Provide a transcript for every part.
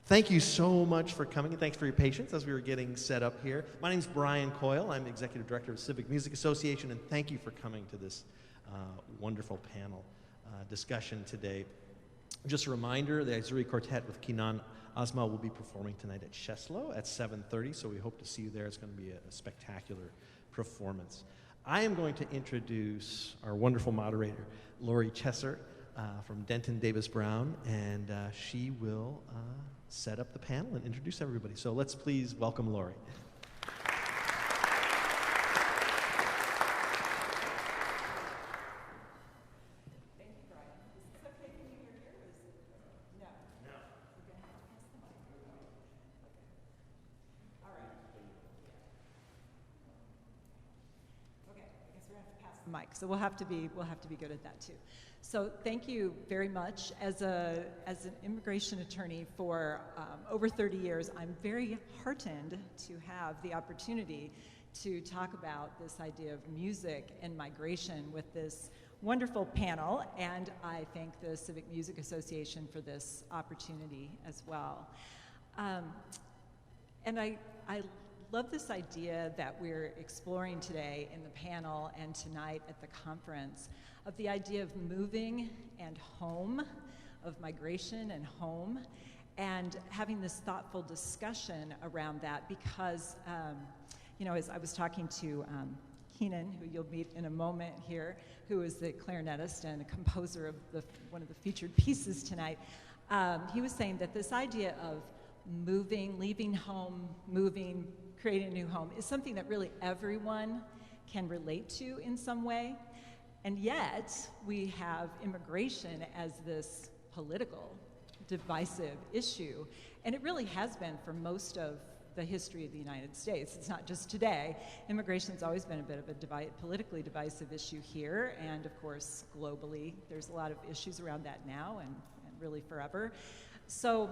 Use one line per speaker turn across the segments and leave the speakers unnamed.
Thank you so much for coming, and thanks for your patience as we were getting set up here. My name's Brian Coyle. I'm Executive Director of Civic Music Association, and thank you for coming to this wonderful panel discussion today. Just a reminder, the Aizuri Quartet with Kinan Azmeh will be performing tonight at Sheslow at 7:30, so we hope to see you there. It's going to be a spectacular performance. I am going to introduce our wonderful moderator, Lori Chesser, from Denton Davis Brown, and she will set up the panel and introduce everybody. So let's please welcome Lori.
Thank you, Brian. Is this okay? Can you hear here? Or is it? No. No. We're going to have to pass the mic. Okay. All right. Okay. I guess we're going to have to pass the mic. So we'll have to be good at that too. So thank you very much. As an immigration attorney for over 30 years, I'm very heartened to have the opportunity to talk about this idea of music and migration with this wonderful panel, and I thank the Civic Music Association for this opportunity as well. And I love this idea that we're exploring today in the panel and tonight at the conference of the idea of moving and home, of migration and home, and having this thoughtful discussion around that because, you know, as I was talking to Kinan, who you'll meet in a moment here, who is the clarinetist and a composer of one of the featured pieces tonight, he was saying that this idea of moving, leaving home, moving, creating a new home is something that really everyone can relate to in some way. And yet, we have immigration as this political, divisive issue. And it really has been for most of the history of the United States. It's not just today. Immigration's always been a bit of a politically divisive issue here. And of course, globally, there's a lot of issues around that now and really forever. So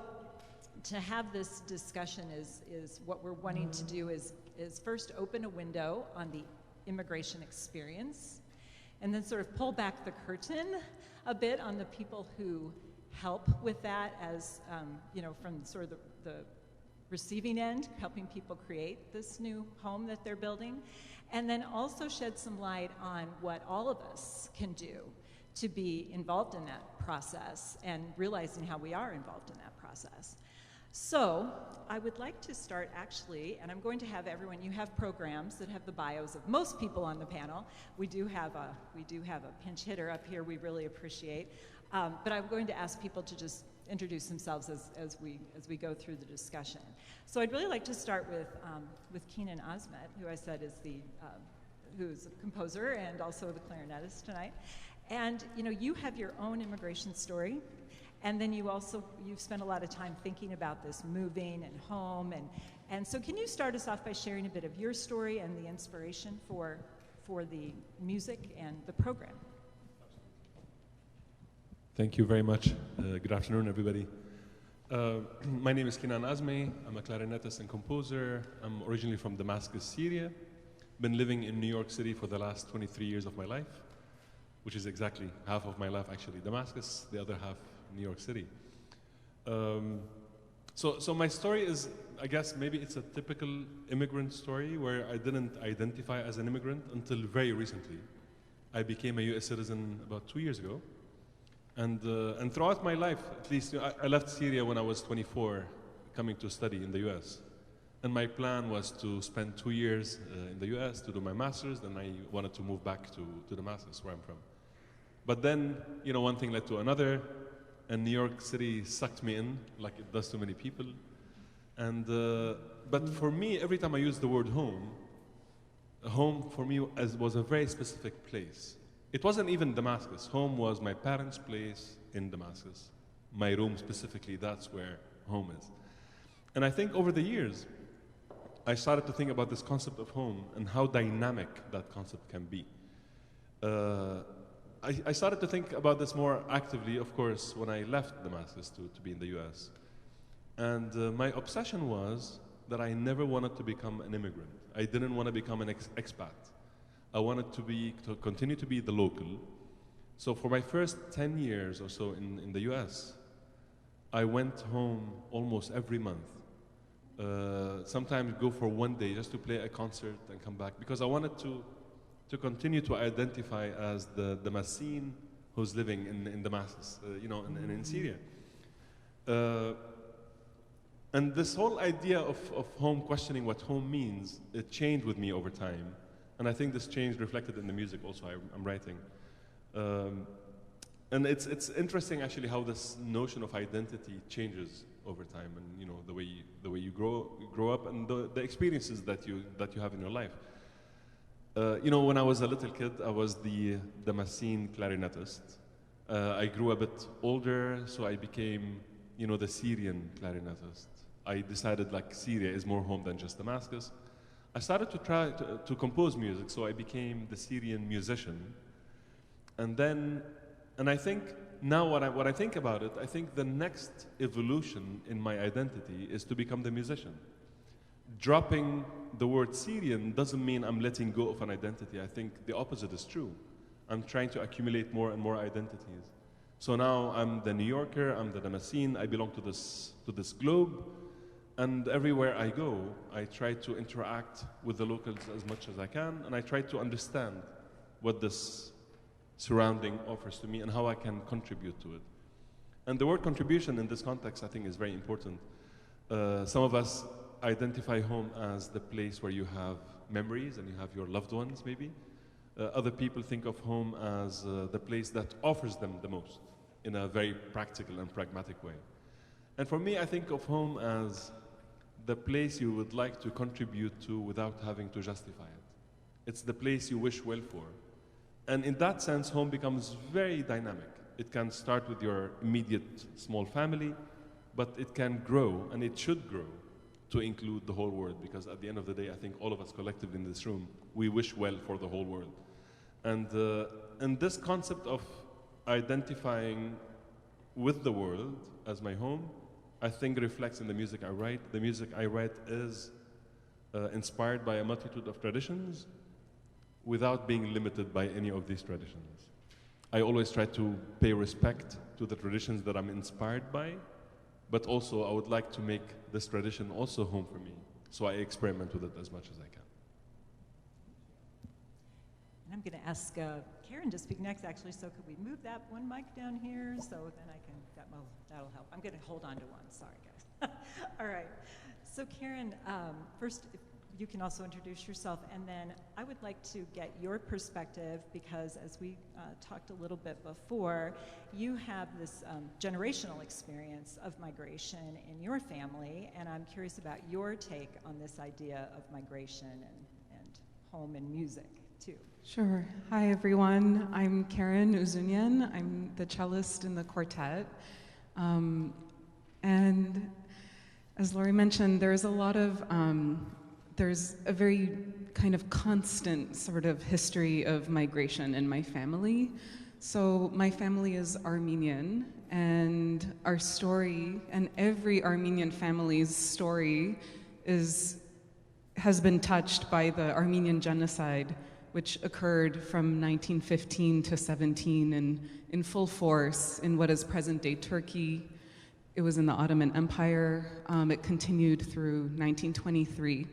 to have this discussion is what we're wanting to do is first open a window on the immigration experience, and then sort of pull back the curtain a bit on the people who help with that as, you know, from sort of the receiving end, helping people create this new home that they're building, and then also shed some light on what all of us can do to be involved in that process and realizing how we are involved in that process. So I would like to start actually, and I'm going to have everyone, you have programs that have the bios of most people on the panel. We do have a pinch hitter up here we really appreciate. But I'm going to ask people to just introduce themselves as we go through the discussion. So I'd really like to start with Kinan Azmeh, who I said is who's a composer and also the clarinetist tonight. And you know, you have your own immigration story. And then you've spent a lot of time thinking about this moving and home. And so can you start us off by sharing a bit of your story and the inspiration for the music and the program?
Thank you very much. Good afternoon, everybody. My name is Kinan Azmeh. I'm a clarinetist and composer. I'm originally from Damascus, Syria. Been living in New York City for the last 23 years of my life, which is exactly half of my life, actually. Damascus, the other half New York City. So my story is, I guess, maybe it's a typical immigrant story where I didn't identify as an immigrant until very recently. I became a U.S. citizen about 2 years ago. And throughout my life, at least, you know, I left Syria when I was 24, coming to study in the U.S. And my plan was to spend 2 years in the U.S. to do my master's, then I wanted to move back to Damascus, where I'm from. But then, you know, one thing led to another. And New York City sucked me in, like it does to many people. And but for me, every time I use the word home for me was a very specific place. It wasn't even Damascus. Home was my parents' place in Damascus. My room specifically, that's where home is. And I think over the years, I started to think about this concept of home and how dynamic that concept can be. I started to think about this more actively, of course, when I left Damascus to be in the US. And my obsession was that I never wanted to become an immigrant. I didn't want to become an expat. I wanted to continue to be the local. So for my first 10 years or so in the US, I went home almost every month. Sometimes go for one day just to play a concert and come back, because I wanted to continue to identify as the Damascene who's living in Damascus, in Syria. And this whole idea of home, questioning what home means, it changed with me over time. And I think this change reflected in the music also I'm writing. And it's interesting actually how this notion of identity changes over time, and the way you grow up, and the experiences that you have in your life. When I was a little kid, I was the Damascene clarinetist. I grew a bit older, so I became the Syrian clarinetist. I decided like Syria is more home than just Damascus. I started to try to compose music, so I became the Syrian musician. And I think now what I think about it, I think the next evolution in my identity is to become the musician. Dropping the word Syrian doesn't mean I'm letting go of an identity. I think the opposite is true. I'm trying to accumulate more and more identities. So now I'm the New Yorker, I'm the Damascene, I belong to this globe, and everywhere I go, I try to interact with the locals as much as I can, and I try to understand what this surrounding offers to me and how I can contribute to it. And the word contribution in this context, I think, is very important. Some of us identify home as the place where you have memories and you have your loved ones, maybe. Other people think of home as the place that offers them the most in a very practical and pragmatic way. And for me, I think of home as the place you would like to contribute to without having to justify it. It's the place you wish well for. And in that sense, home becomes very dynamic. It can start with your immediate small family, but it can grow, and it should grow, to include the whole world, because at the end of the day, I think all of us collectively in this room, we wish well for the whole world. And this concept of identifying with the world as my home, I think reflects in the music I write. The music I write is inspired by a multitude of traditions without being limited by any of these traditions. I always try to pay respect to the traditions that I'm inspired by, but also I would like to make this tradition also home for me. So I experiment with it as much as I can.
And I'm going to ask Karen to speak next, actually. So could we move that one mic down here so then I can, that'll help. I'm going to hold on to one. Sorry, guys. All right. So Karen, first, if you can also introduce yourself, and then I would like to get your perspective, because as we talked a little bit before, you have this generational experience of migration in your family, and I'm curious about your take on this idea of migration and home and music, too.
Sure. Hi, everyone. I'm Kinan Azmeh. I'm the cellist in the quartet. And as Laurie mentioned, there's a lot of there's a very kind of constant sort of history of migration in my family. So my family is Armenian, and our story, and every Armenian family's story, has been touched by the Armenian genocide, which occurred from 1915 to 17 in full force in what is present-day Turkey. It was in the Ottoman Empire. It continued through 1923.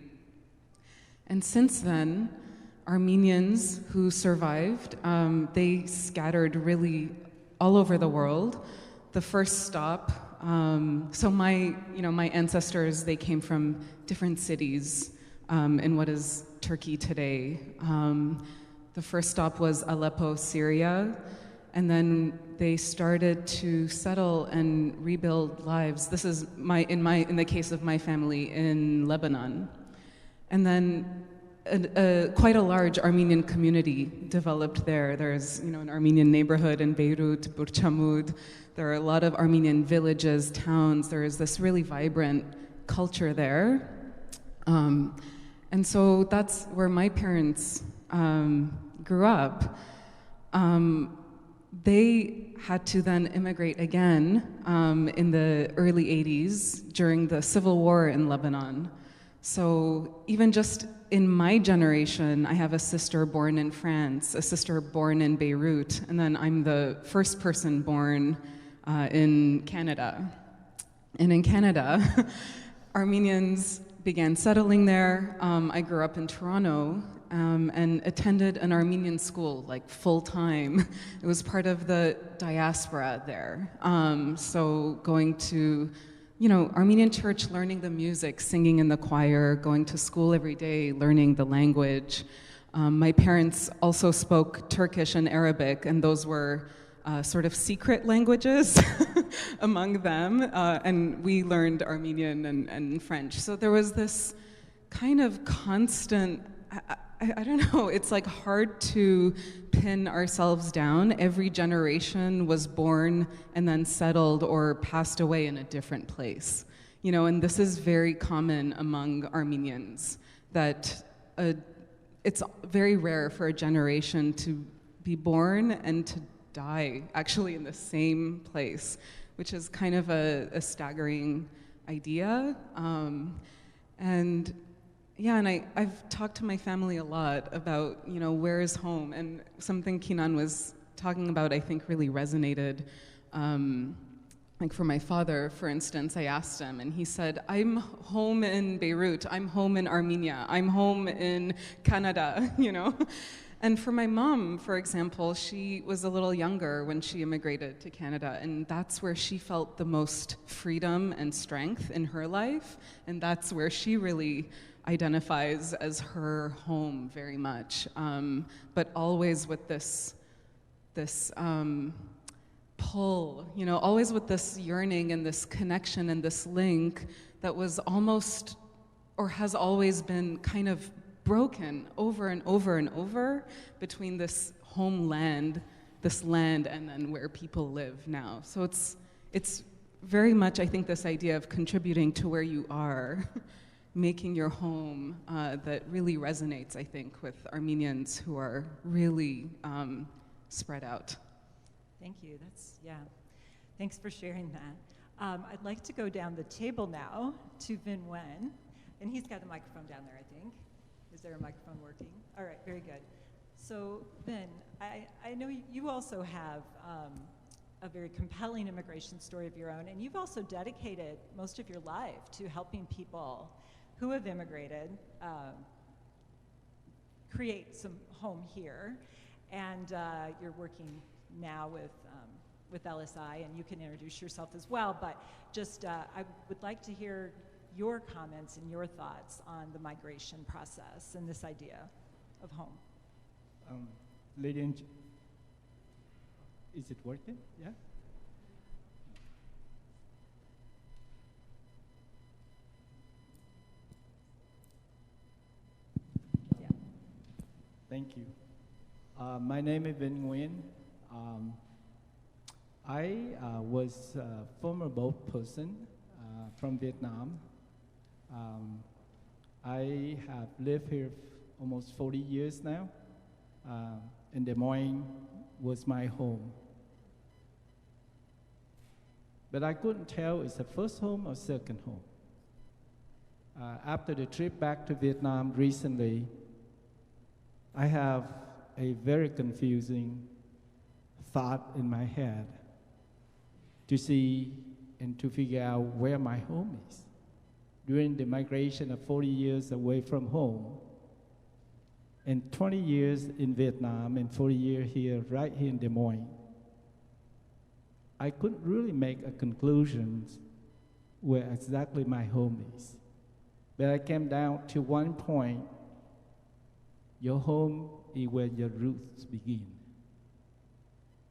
And since then, Armenians who survived, they scattered really all over the world. The first stop, so my ancestors, they came from different cities in what is Turkey today. The first stop was Aleppo, Syria, and then they started to settle and rebuild lives. This is in the case of my family in Lebanon. And then quite a large Armenian community developed there. There's an Armenian neighborhood in Beirut, Burchamud. There are a lot of Armenian villages, towns. There is this really vibrant culture there. And so that's where my parents grew up. They had to then immigrate again in the early 80s during the civil war in Lebanon. So even just in my generation, I have a sister born in France, a sister born in Beirut, and then I'm the first person born in Canada. And in Canada, Armenians began settling there. I grew up in Toronto and attended an Armenian school, like full-time. It was part of the diaspora there. So going to, Armenian church, learning the music, singing in the choir, going to school every day, learning the language. My parents also spoke Turkish and Arabic, and those were sort of secret languages among them, and we learned Armenian and French. So there was this kind of constant, I don't know, it's like hard to pin ourselves down. Every generation was born and then settled or passed away in a different place. And this is very common among Armenians, that it's very rare for a generation to be born and to die actually in the same place, which is kind of a staggering idea. And I've talked to my family a lot about, where is home? And something Kinan was talking about, I think, really resonated. Like for my father, for instance, I asked him, and he said, I'm home in Beirut, I'm home in Armenia, I'm home in Canada, And for my mom, for example, she was a little younger when she immigrated to Canada, and that's where she felt the most freedom and strength in her life, and that's where she really identifies as her home very much, but always with this pull, always with this yearning and this connection and this link that was almost, or has always been kind of broken over and over and over between this homeland, this land, and then where people live now. So it's very much, I think, this idea of contributing to where you are, making your home, that really resonates, I think, with Armenians who are really spread out.
Thank you. Thanks for sharing that. I'd like to go down the table now to Vin Wen, and he's got a microphone down there, I think. Is there a microphone working? All right, very good. So, Vin, I know you also have a very compelling immigration story of your own, and you've also dedicated most of your life to helping people who have immigrated create some home here. And you're working now with LSI, and you can introduce yourself as well, but just I would like to hear your comments and your thoughts on the migration process and this idea of home.
Is it working? Yeah?
Yeah.
Thank you. My name is Vinh Nguyen. I was a former boat person from Vietnam. I have lived here almost 40 years now, and Des Moines was my home. But I couldn't tell it's the first home or second home. After the trip back to Vietnam recently, I have a very confusing thought in my head to see and to figure out where my home is. During the migration of 40 years away from home, and 20 years in Vietnam and 40 years here, right here in Des Moines, I couldn't really make a conclusion where exactly my home is. But I came down to one point: your home is where your roots begin.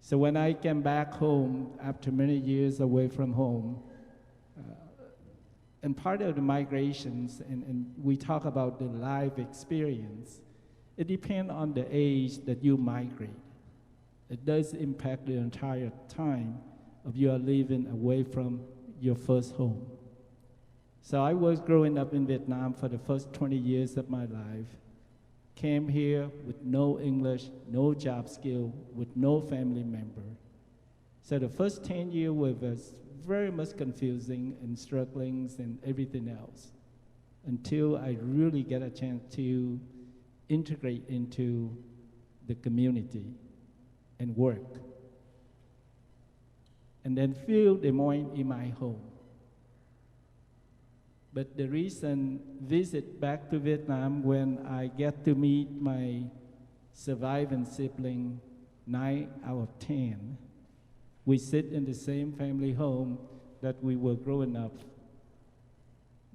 So when I came back home after many years away from home, and part of the migrations, and we talk about the life experience, it depends on the age that you migrate. It does impact the entire time of your living away from your first home. So I was growing up in Vietnam for the first 20 years of my life, came here with no English, no job skill, with no family member. So the first 10 years was very much confusing and struggling and everything else, until I really get a chance to integrate into the community and work. And then feel Des Moines in my home. But the recent visit back to Vietnam, when I get to meet my surviving sibling, 9 out of 10, we sit in the same family home that we were growing up,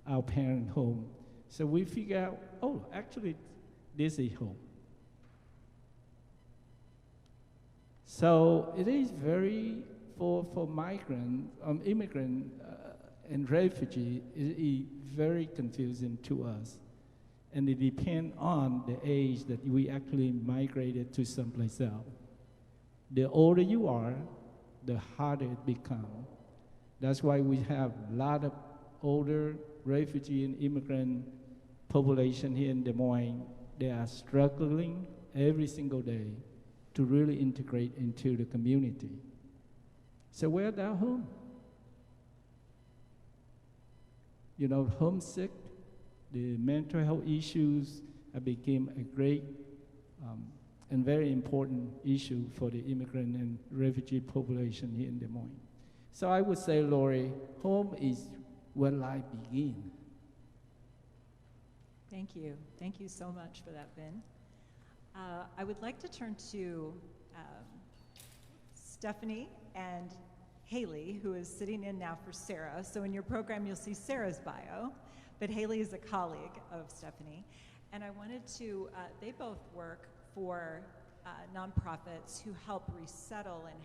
our parent home. So we figure out, oh, actually, this is home. So it is very, for migrant, immigrant and refugee, it is very confusing to us. And it depends on the age that we actually migrated to someplace else. The older you are, the harder it becomes. That's why we have a lot of older refugee and immigrant population here in Des Moines. They are struggling every single day to really integrate into the community. So where's their home? You know, homesick, the mental health issues have become a great and very important issue for the immigrant and refugee population here in Des Moines. So I would say, Lori, home is where life begins.
Thank you. Thank you so much for that, Vin. I would like to turn to Stephanie and Haley, who is sitting in now for Sarah. So in your program, you'll see Sarah's bio, but Haley is a colleague of Stephanie. And I wanted to, they both work for nonprofits who help resettle and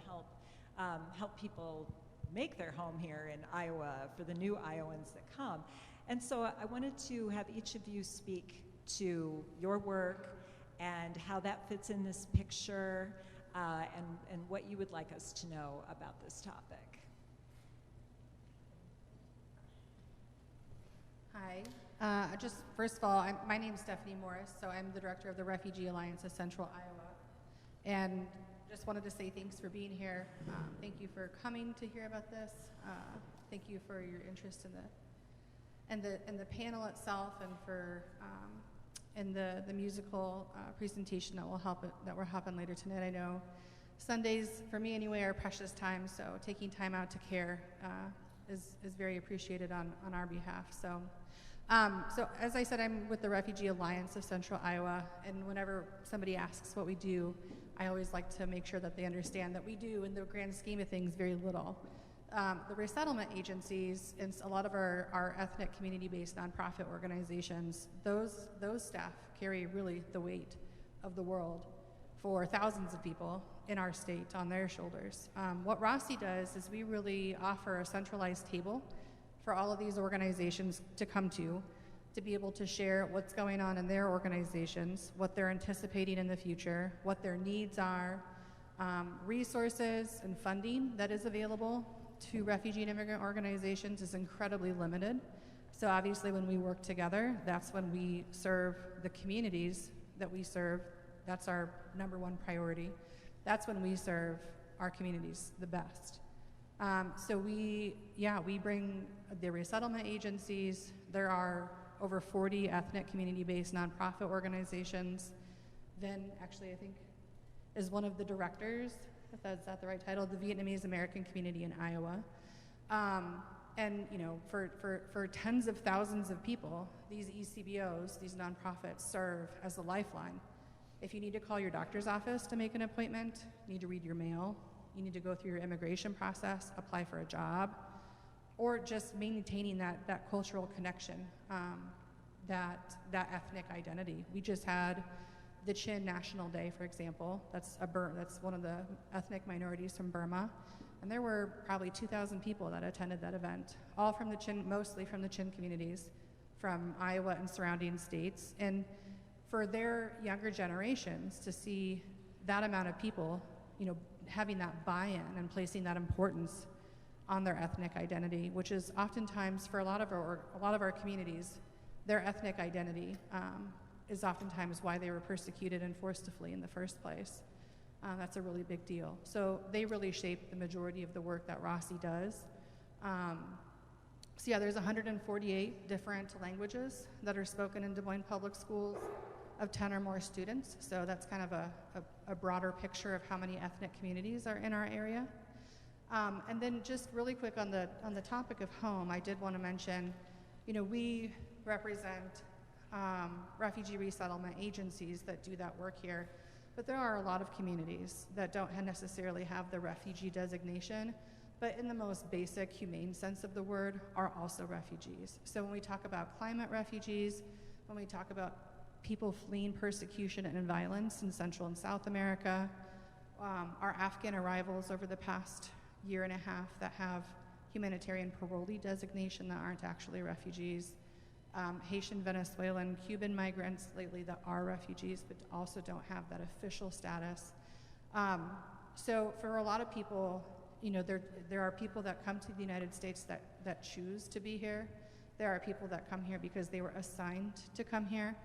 help people make their home here in Iowa for the new Iowans that come. And so I wanted to have each of you speak to your work and how that fits in this picture, and what you would like us to know about this topic.
Hi. Just first of all, my name is Stephanie Morris, so I'm the director of the Refugee Alliance of Central Iowa. And just wanted to say thanks for being here. Thank you for coming to hear about this. Thank you for your interest in the panel itself, and for the musical presentation that we're having later tonight. I know Sundays, for me anyway, are precious time, so taking time out to care is very appreciated on our behalf. So as I said, I'm with the Refugee Alliance of Central Iowa, and whenever somebody asks what we do, I always like to make sure that they understand that we do, in the grand scheme of things, very little. The resettlement agencies and a lot of our ethnic community-based nonprofit organizations, those staff carry really the weight of the world for thousands of people in our state on their shoulders. What Rossi does is we really offer a centralized table for all of these organizations to come to be able to share what's going on in their organizations, what they're anticipating in the future, what their needs are, resources and funding that is available to refugee and immigrant organizations is incredibly limited. So obviously when we work together, that's when we serve the communities that we serve. That's our number one priority. That's when we serve our communities the best. So we bring the resettlement agencies. There are over 40 ethnic community-based nonprofit organizations. Vin, actually, I think, is one of the directors, if that's the right title, the Vietnamese American community in Iowa. And you know, for tens of thousands of people, these ECBOs, these nonprofits, serve as a lifeline. If you need to call your doctor's office to make an appointment, you need to read your mail, you need to go through your immigration process, apply for a job, or just maintaining that cultural connection, that ethnic identity. We just had the Chin National Day, for example. That's one of the ethnic minorities from Burma, and there were probably 2,000 people that attended that event, all from the Chin, mostly from the Chin communities, from Iowa and surrounding states. And for their younger generations to see that amount of people, you know, having that buy-in and placing that importance on their ethnic identity, which is oftentimes for a lot of our communities, their ethnic identity is oftentimes why they were persecuted and forced to flee in the first place. That's a really big deal. So they really shape the majority of the work that Rossi does. So yeah, there's 148 different languages that are spoken in Des Moines Public Schools of 10 or more students. So that's kind of a broader picture of how many ethnic communities are in our area. And then just really quick on the topic of home, I did want to mention We represent refugee resettlement agencies that do that work here, but there are a lot of communities that don't necessarily have the refugee designation, but in the most basic, humane sense of the word, are also refugees. So when we talk about climate refugees, when we talk about people fleeing persecution and violence in Central and South America, our Afghan arrivals over the past year and a half that have humanitarian parolee designation that aren't actually refugees, Haitian, Venezuelan, Cuban migrants lately that are refugees but also don't have that official status. So for a lot of people, there are people that come to the United States that choose to be here. There are people that come here because they were assigned to come here.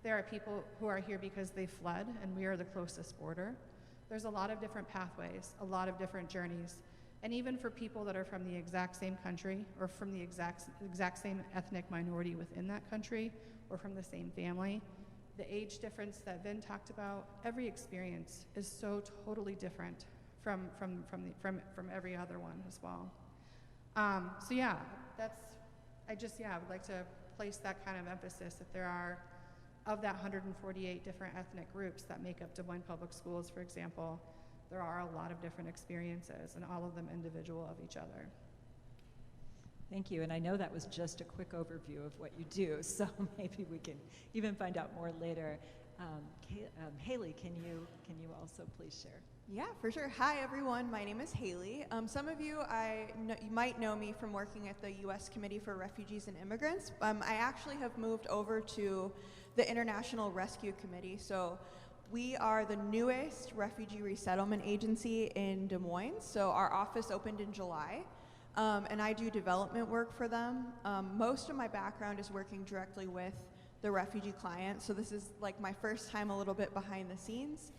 There are people who are here because they fled, and we are the closest border. There's a lot of different pathways, a lot of different journeys. And even for people that are from the exact same country or from the exact same ethnic minority within that country or from the same family, the age difference that Vin talked about, every experience is so totally different from every other one as well. So yeah, I would like to place that kind of emphasis that there are, of that 148 different ethnic groups that make up Des Moines Public Schools, for example, there are a lot of different experiences, and all of them individual of each other.
Thank you, and I know that was just a quick overview of what you do, so maybe we can even find out more later. Haley, can you also please share?
Yeah, for sure. Hi, everyone. My name is Haley. Some of you, you might know me from working at the U.S. Committee for Refugees and Immigrants. I actually have moved over to the International Rescue Committee, so we are the newest refugee resettlement agency in Des Moines. So our office opened in July, and I do development work for them. Most of my background is working directly with the refugee client, so this is like my first time a little bit behind the scenes.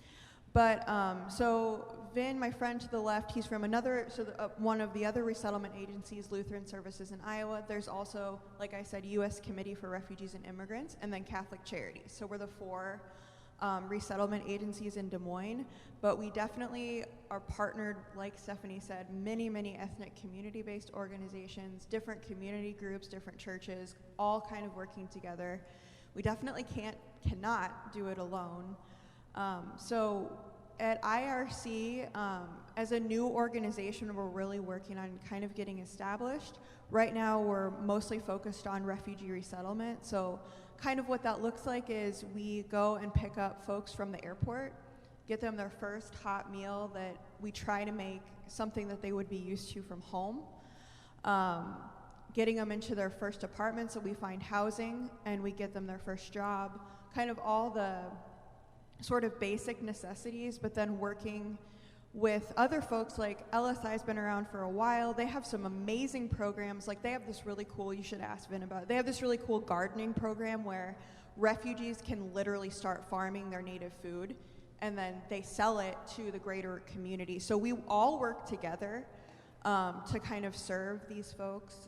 But so Vin, my friend to the left, he's from one of the other resettlement agencies, Lutheran Services in Iowa. There's also, like I said, U.S. Committee for Refugees and Immigrants, and then Catholic Charities. So we're the four resettlement agencies in Des Moines, but we definitely are partnered, like Stephanie said, many ethnic community-based organizations, different community groups, different churches, all kind of working together. We definitely cannot do it alone. So at IRC, as a new organization, we're really working on kind of getting established. Right now, we're mostly focused on refugee resettlement. So kind of what that looks like is we go and pick up folks from the airport, get them their first hot meal that we try to make something that they would be used to from home, getting them into their first apartment so we find housing, and we get them their first job, kind of all the sort of basic necessities, but then working with other folks. Like LSI's been around for a while. They have some amazing programs. Like they have this really cool, you should ask Vin about it. They have this really cool gardening program where refugees can literally start farming their native food and then they sell it to the greater community. So we all work together to kind of serve these folks.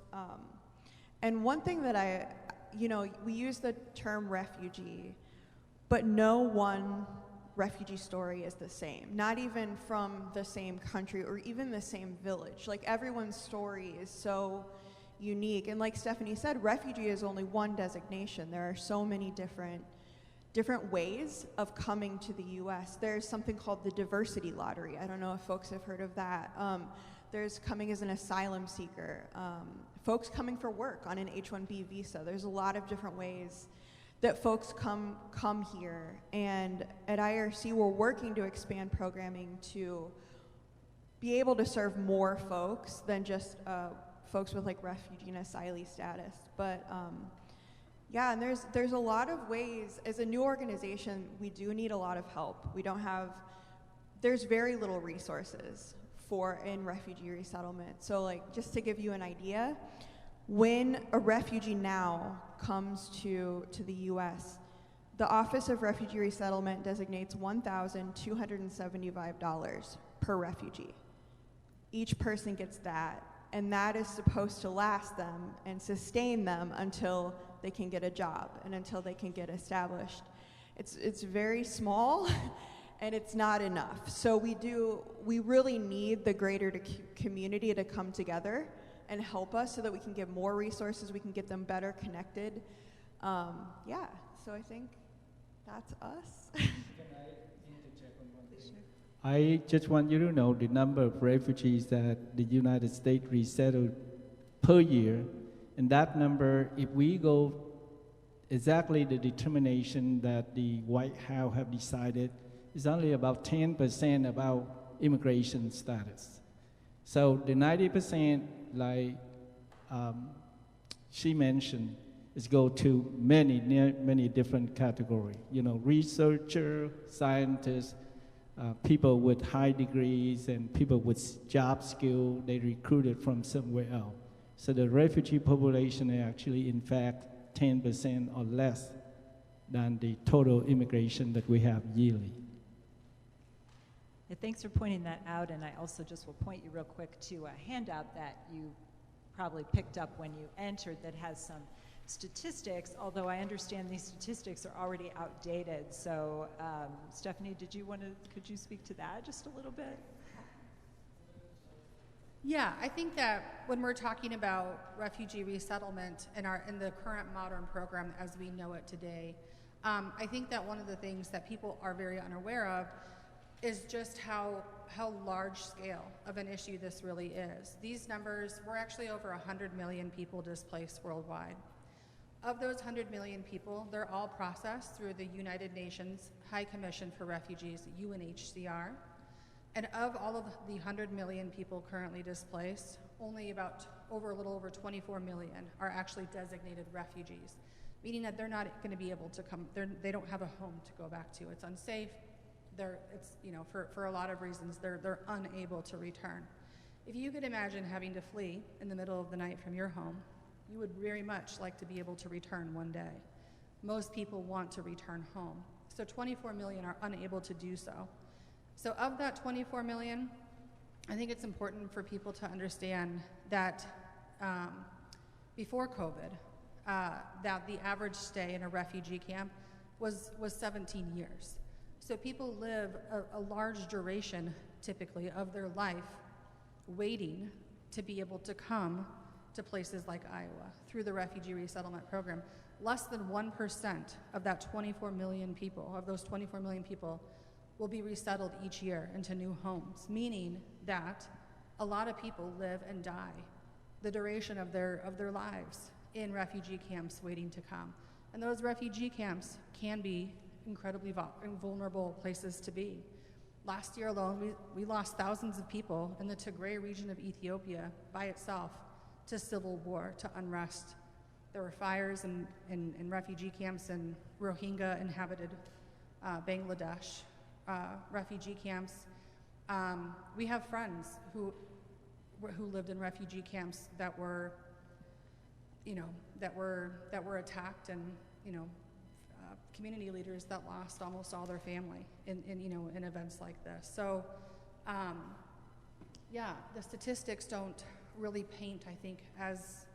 And one thing that we use the term refugee, but no one refugee story is the same, not even from the same country or even the same village. Like everyone's story is so unique. And like Stephanie said, refugee is only one designation. There are so many different ways of coming to the US. There's something called the diversity lottery. I don't know if folks have heard of that. There's coming as an asylum seeker, folks coming for work on an H-1B visa. There's a lot of different ways that folks come here. And at IRC, we're working to expand programming to be able to serve more folks than just folks with like refugee and asylee status. But yeah, and there's a lot of ways. As a new organization, we do need a lot of help. There's very little resources in refugee resettlement. So like, just to give you an idea, when a refugee now comes to the US, the Office of Refugee Resettlement designates $1,275 per refugee. Each person gets that, and that is supposed to last them and sustain them until they can get a job and until they can get established. It's very small, and it's not enough. So we really need the greater community to come together and help us so that we can get more resources, we can get them better connected. Yeah, so I think that's us.
I just want you to know the number of refugees that the United States resettled per year, and that number, if we go exactly the determination that the White House have decided, is only about 10% about immigration status. So the 90%, like she mentioned, is go to many different categories. You know, researcher, scientists, people with high degrees, and people with job skill they recruited from somewhere else. So the refugee population is actually, in fact, 10% or less than the total immigration that we have yearly.
Yeah, thanks for pointing that out, and I also just will point you real quick to a handout that you probably picked up when you entered that has some statistics, although I understand these statistics are already outdated. So Stephanie, could you speak to that just a little bit?
Yeah, I think that when we're talking about refugee resettlement in the current modern program as we know it today, I think that one of the things that people are very unaware of is just how large scale of an issue this really is. These numbers, we're actually over 100 million people displaced worldwide. Of those 100 million people, they're all processed through the United Nations High Commission for Refugees, UNHCR. And of all of the 100 million people currently displaced, only a little over 24 million are actually designated refugees, meaning that they're not going to be able to come, they don't have a home to go back to. It's unsafe. For a lot of reasons, they're unable to return. If you could imagine having to flee in the middle of the night from your home, you would very much like to be able to return one day. Most people want to return home. So 24 million are unable to do so. So of that 24 million, I think it's important for people to understand that before COVID, that the average stay in a refugee camp was 17 years. So people live a large duration, typically, of their life waiting to be able to come to places like Iowa through the refugee resettlement program. Less than 1% of that 24 million people, of those 24 million people, will be resettled each year into new homes, meaning that a lot of people live and die the duration of their lives in refugee camps waiting to come. And those refugee camps can be incredibly vulnerable places to be. Last year alone, we lost thousands of people in the Tigray region of Ethiopia by itself to civil war, to unrest. There were fires in refugee camps in Rohingya-inhabited Bangladesh, refugee camps. We have friends who lived in refugee camps that were attacked, and community leaders that lost almost all their family in events like this. So, the statistics don't really paint, I think, as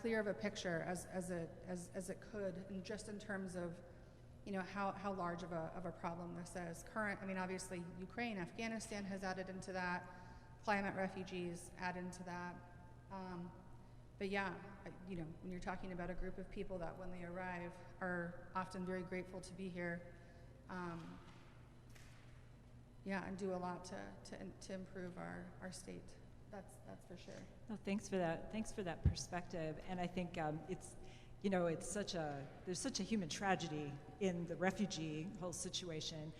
clear of a picture as it could, and just in terms of how large of a problem this is. Obviously Ukraine, Afghanistan has added into that, climate refugees add into that. But yeah, when you're talking about a group of people that when they arrive are often very grateful to be here, and do a lot to improve our state. That's for sure.
Oh, thanks for that. Thanks for that perspective. And I think there's such a human tragedy in the refugee whole situation.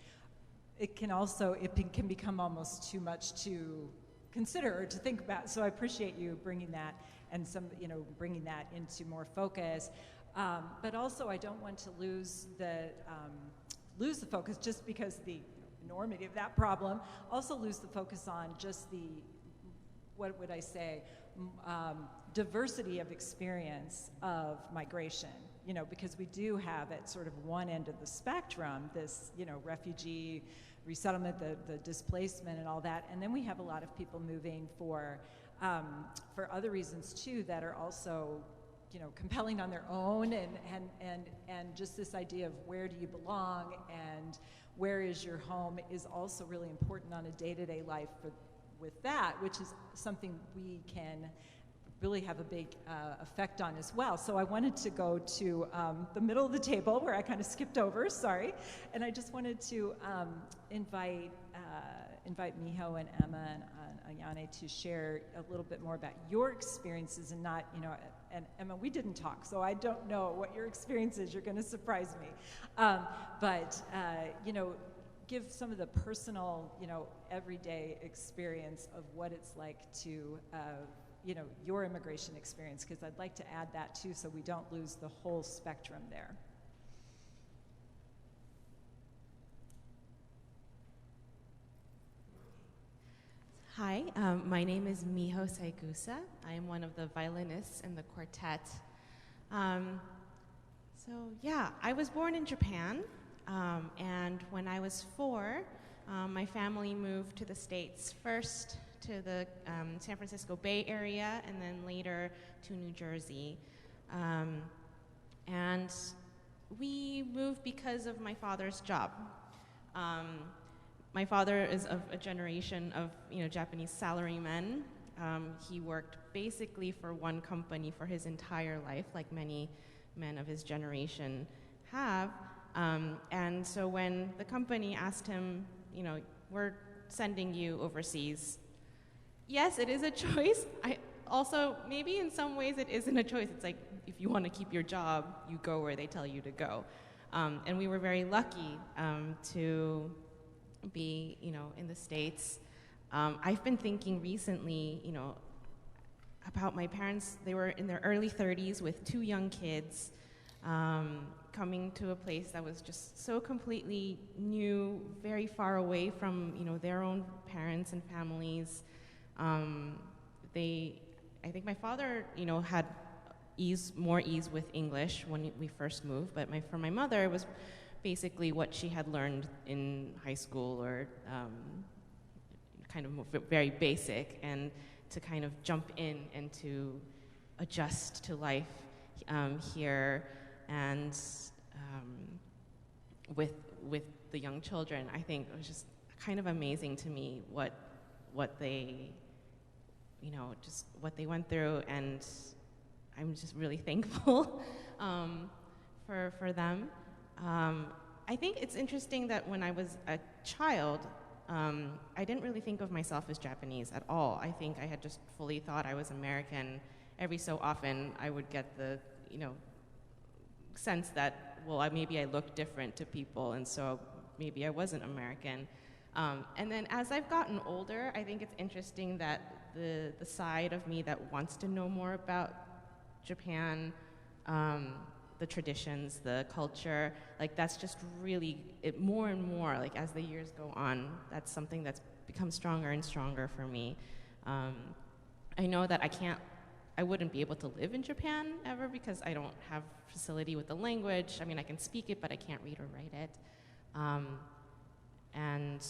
It can become almost too much to consider or to think about. So I appreciate you bringing that and bringing that into more focus. But also, I don't want to lose the focus just because the enormity of that problem. Also, lose the focus on just what would I say, diversity of experience of migration. Because we do have at sort of one end of the spectrum this, refugee resettlement, the displacement and all that, and then we have a lot of people moving for other reasons too that are also, compelling on their own, and just this idea of where do you belong and where is your home is also really important on a day-to-day life with that, which is something we can really have a big effect on as well. So I wanted to go to the middle of the table where I kind of skipped over, sorry. And I just wanted to invite Miho and Emma and Ayane to share a little bit more about your experiences and not, and Emma, we didn't talk, so I don't know what your experience is. You're going to surprise me. But give some of the personal, everyday experience of what it's like to, your immigration experience, because I'd like to add that too so we don't lose the whole spectrum there.
Hi, my name is Miho Saigusa. I am one of the violinists in the quartet. I was born in Japan, and when I was 4, my family moved to the States, first to the San Francisco Bay Area, and then later to New Jersey. And we moved because of my father's job. My father is of a generation of Japanese salarymen. He worked basically for one company for his entire life, like many men of his generation have. And so when the company asked him, we're sending you overseas, yes, it is a choice. Also, maybe in some ways it isn't a choice. It's like, if you want to keep your job, you go where they tell you to go. And we were very lucky to be, in the States. I've been thinking recently, about my parents. They were in their early 30s with 2 young kids, coming to a place that was just so completely new, very far away from, their own parents and families. I think my father, had more ease with English when we first moved, but for my mother, it was basically what she had learned in high school, or kind of very basic, and to kind of jump in and to adjust to life here, and with the young children. I think it was just kind of amazing to me what they, just what they went through, and I'm just really thankful for them. I think it's interesting that when I was a child, I didn't really think of myself as Japanese at all. I think I had just fully thought I was American. Every so often, I would get the, sense that, well, maybe I look different to people, and so maybe I wasn't American. And then as I've gotten older, I think it's interesting that the side of me that wants to know more about Japan, the traditions, the culture, like that's just really, more and more, like as the years go on, that's something that's become stronger and stronger for me. I know that I wouldn't be able to live in Japan ever because I don't have facility with the language. I mean, I can speak it, but I can't read or write it. And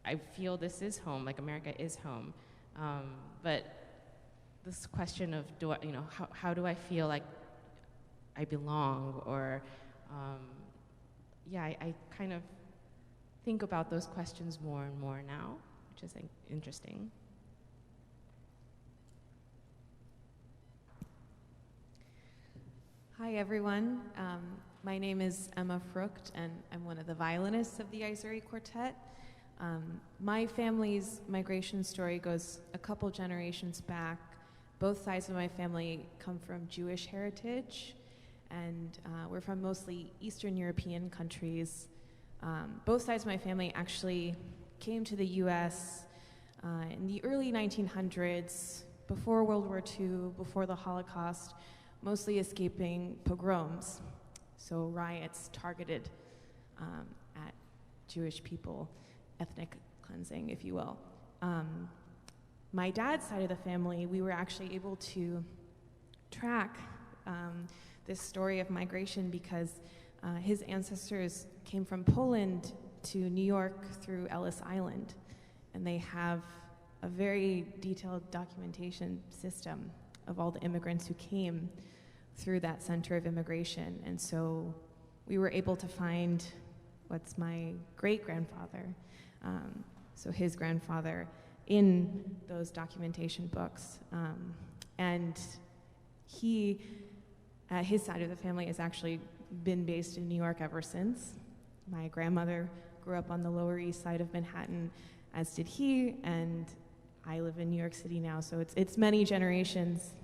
I feel this is home, like America is home. But this question of, how do I feel like I belong, or, I kind of think about those questions more and more now, which is interesting.
Hi, everyone. My name is Emma Frucht, and I'm one of the violinists of the Aizuri Quartet. My family's migration story goes a couple generations back. Both sides of my family come from Jewish heritage, and we're from mostly Eastern European countries. Both sides of my family actually came to the US in the early 1900s, before World War II, before the Holocaust, mostly escaping pogroms, so riots targeted at Jewish people, ethnic cleansing, if you will. My dad's side of the family, we were actually able to track this story of migration because his ancestors came from Poland to New York through Ellis Island, and they have a very detailed documentation system of all the immigrants who came through that center of immigration. And so we were able to find what's my great-grandfather, so his grandfather, in those documentation books. And he, his side of the family, has actually been based in New York ever since. My grandmother grew up on the Lower East Side of Manhattan, as did he, and I live in New York City now, so it's many generations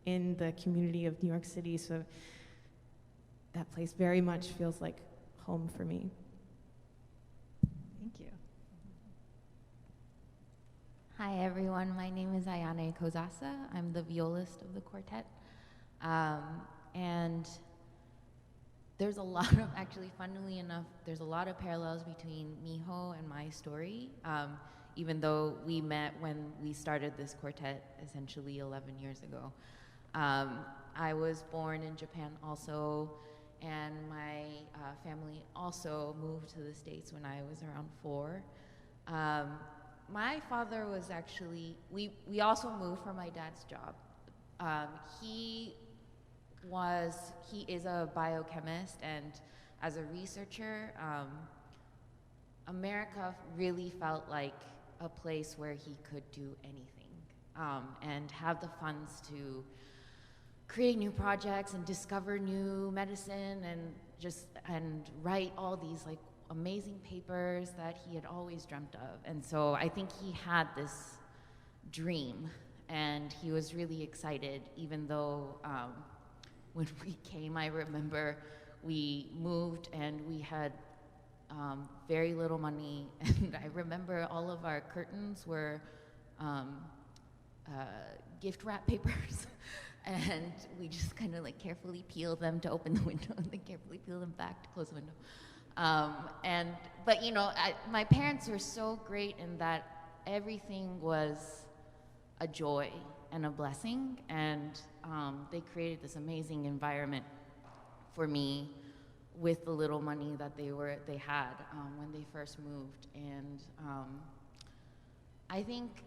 in the community of New York City, so that place very much feels like home for me.
Thank you.
Hi everyone, my name is Ayane Kozasa. I'm the violist of the quartet. And there's a lot of, actually funnily enough, there's a lot of parallels between Miho and my story, even though we met when we started this quartet essentially 11 years ago. I was born in Japan also, and my family also moved to the States when I was around 4. My father was actually, we also moved for my dad's job. He is a biochemist, and as a researcher, America really felt like a place where he could do anything and have the funds to create new projects and discover new medicine and write all these like amazing papers that he had always dreamt of. And so I think he had this dream, and he was really excited, even though when we came, I remember we moved and we had very little money, and I remember all of our curtains were gift wrap papers. And we just kind of like carefully peel them to open the window and then carefully peel them back to close the window. But you know, my parents were so great in that everything was a joy and a blessing, and they created this amazing environment for me with the little money that they had when they first moved. And I think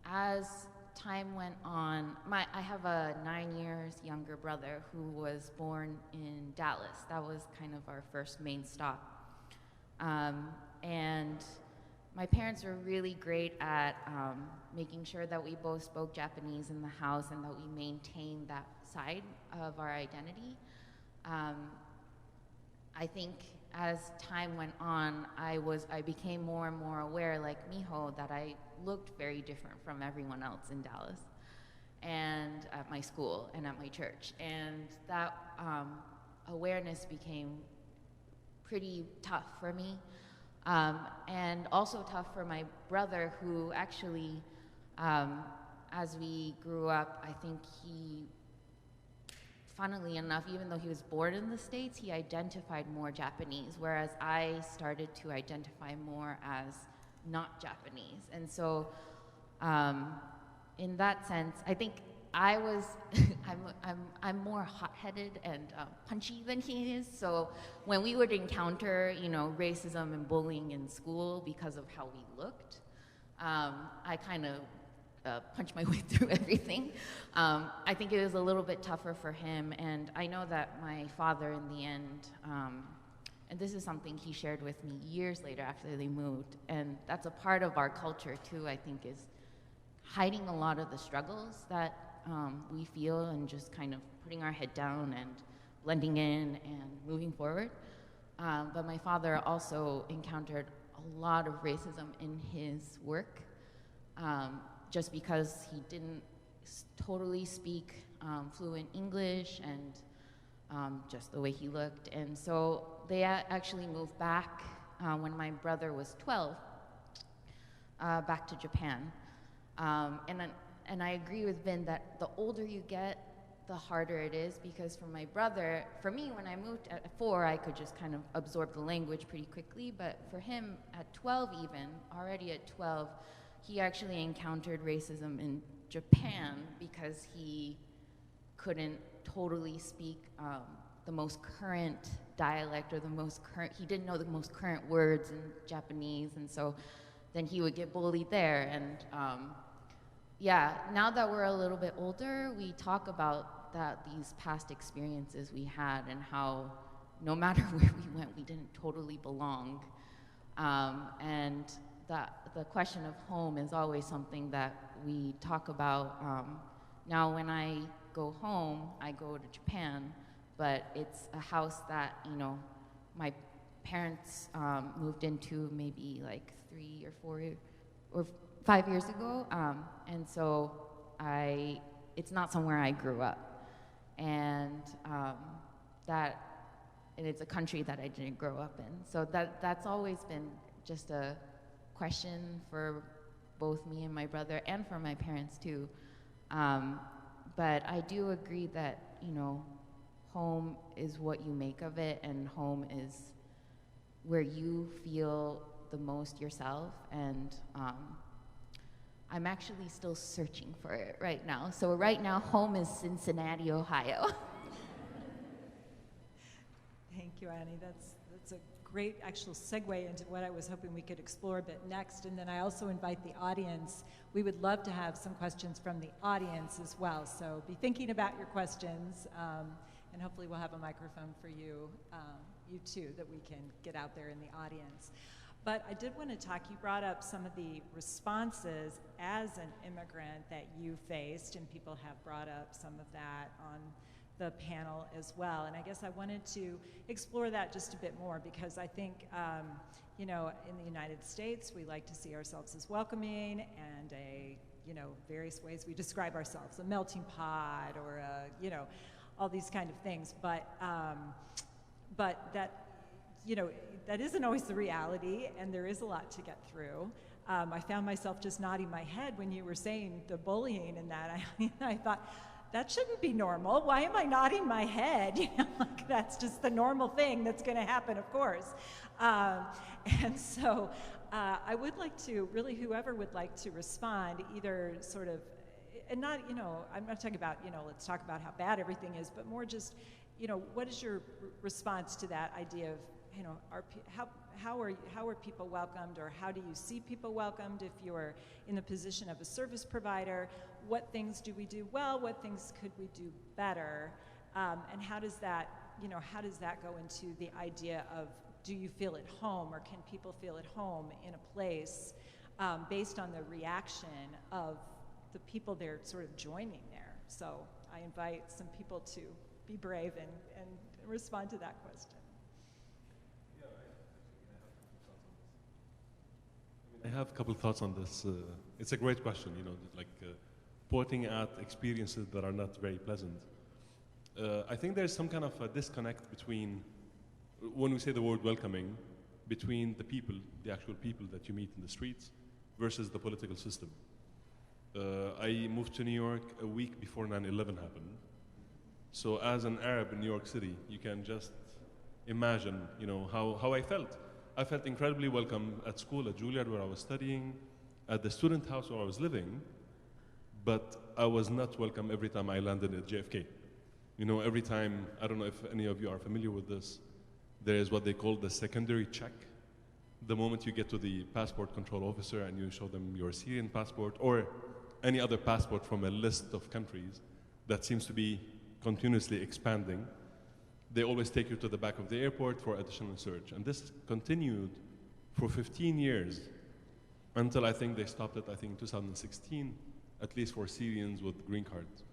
as time went on, I have a 9 years younger brother who was born in Dallas. That was kind of our first main stop. And my parents were really great at making sure that we both spoke Japanese in the house and that we maintained that side of our identity. I think as time went on, I became more and more aware, like Miho, that I looked very different from everyone else in Dallas and at my school and at my church. And that awareness became pretty tough for me. And also tough for my brother, who actually, as we grew up, I think he, funnily enough, even though he was born in the States, he identified more Japanese, whereas I started to identify more as not Japanese. And so in that sense, I think I was, I'm more hot-headed and punchy than he is. So when we would encounter, you know, racism and bullying in school because of how we looked, I kind of punched my way through everything. I think it was a little bit tougher for him, and I know that my father in the end, and this is something he shared with me years later after they moved, and that's a part of our culture too, I think, is hiding a lot of the struggles that we feel and just kind of putting our head down and blending in and moving forward. But my father also encountered a lot of racism in his work, just because he didn't totally speak fluent English and just the way he looked. And so they actually moved back when my brother was 12, back to Japan. And I agree with Vin that the older you get, the harder it is, because for my brother, for me, when I moved at 4, I could just kind of absorb the language pretty quickly, but for him at 12 even, already at 12, he actually encountered racism in Japan because he couldn't totally speak the most current dialect or he didn't know the most current words in Japanese, and so then he would get bullied there. And yeah, now that we're a little bit older, we talk about these past experiences we had and how no matter where we went, we didn't totally belong. And the question of home is always something that we talk about. Now, when I go home, I go to Japan, but it's a house that, you know, my parents moved into maybe like 3 or 4 or 5 years ago, and so it's not somewhere I grew up, and it's a country that I didn't grow up in. So that's always been just a question for both me and my brother, and for my parents too. But I do agree that, you know, home is what you make of it, and home is where you feel the most yourself. And I'm actually still searching for it right now. So right now, home is Cincinnati, Ohio.
Thank you, Annie. That's a great actual segue into what I was hoping we could explore a bit next. And then I also invite the audience. We would love to have some questions from the audience as well. So be thinking about your questions, and hopefully we'll have a microphone for you, you too, that we can get out there in the audience. But I did want to talk, you brought up some of the responses as an immigrant that you faced, and people have brought up some of that on the panel as well. And I guess I wanted to explore that just a bit more, because I think, you know, in the United States, we like to see ourselves as welcoming, and various ways we describe ourselves, a melting pot, or all these kind of things. But that, you know, that isn't always the reality, and there is a lot to get through. I found myself just nodding my head when you were saying the bullying and that. I thought, that shouldn't be normal. Why am I nodding my head? You know, like, that's just the normal thing that's going to happen, of course. And so I would like to, really, whoever would like to respond, either sort of, and not, you know, I'm not talking about, you know, let's talk about how bad everything is, but more just, you know, what is your response to that idea of, you know, how are people welcomed, or how do you see people welcomed if you're in the position of a service provider? What things do we do well? What things could we do better? And how does that, you know, how does that go into the idea of, do you feel at home, or can people feel at home in a place based on the reaction of the people they're sort of joining there? So I invite some people to be brave and respond to that question.
I have a couple thoughts on this. It's a great question, you know, like pointing at experiences that are not very pleasant. I think there's some kind of a disconnect between, when we say the word welcoming, between the people, the actual people that you meet in the streets, versus the political system. I moved to New York a week before 9/11 happened. So as an Arab in New York City, you can just imagine, you know, how I felt. I felt incredibly welcome at school, at Juilliard, where I was studying, at the student house where I was living, but I was not welcome every time I landed at JFK. You know, every time, I don't know if any of you are familiar with this, there is what they call the secondary check. The moment you get to the passport control officer and you show them your Syrian passport or any other passport from a list of countries that seems to be continuously expanding, they always take you to the back of the airport for additional search. And this continued for 15 years until I think they stopped it, I think in 2016, at least for Syrians with green cards.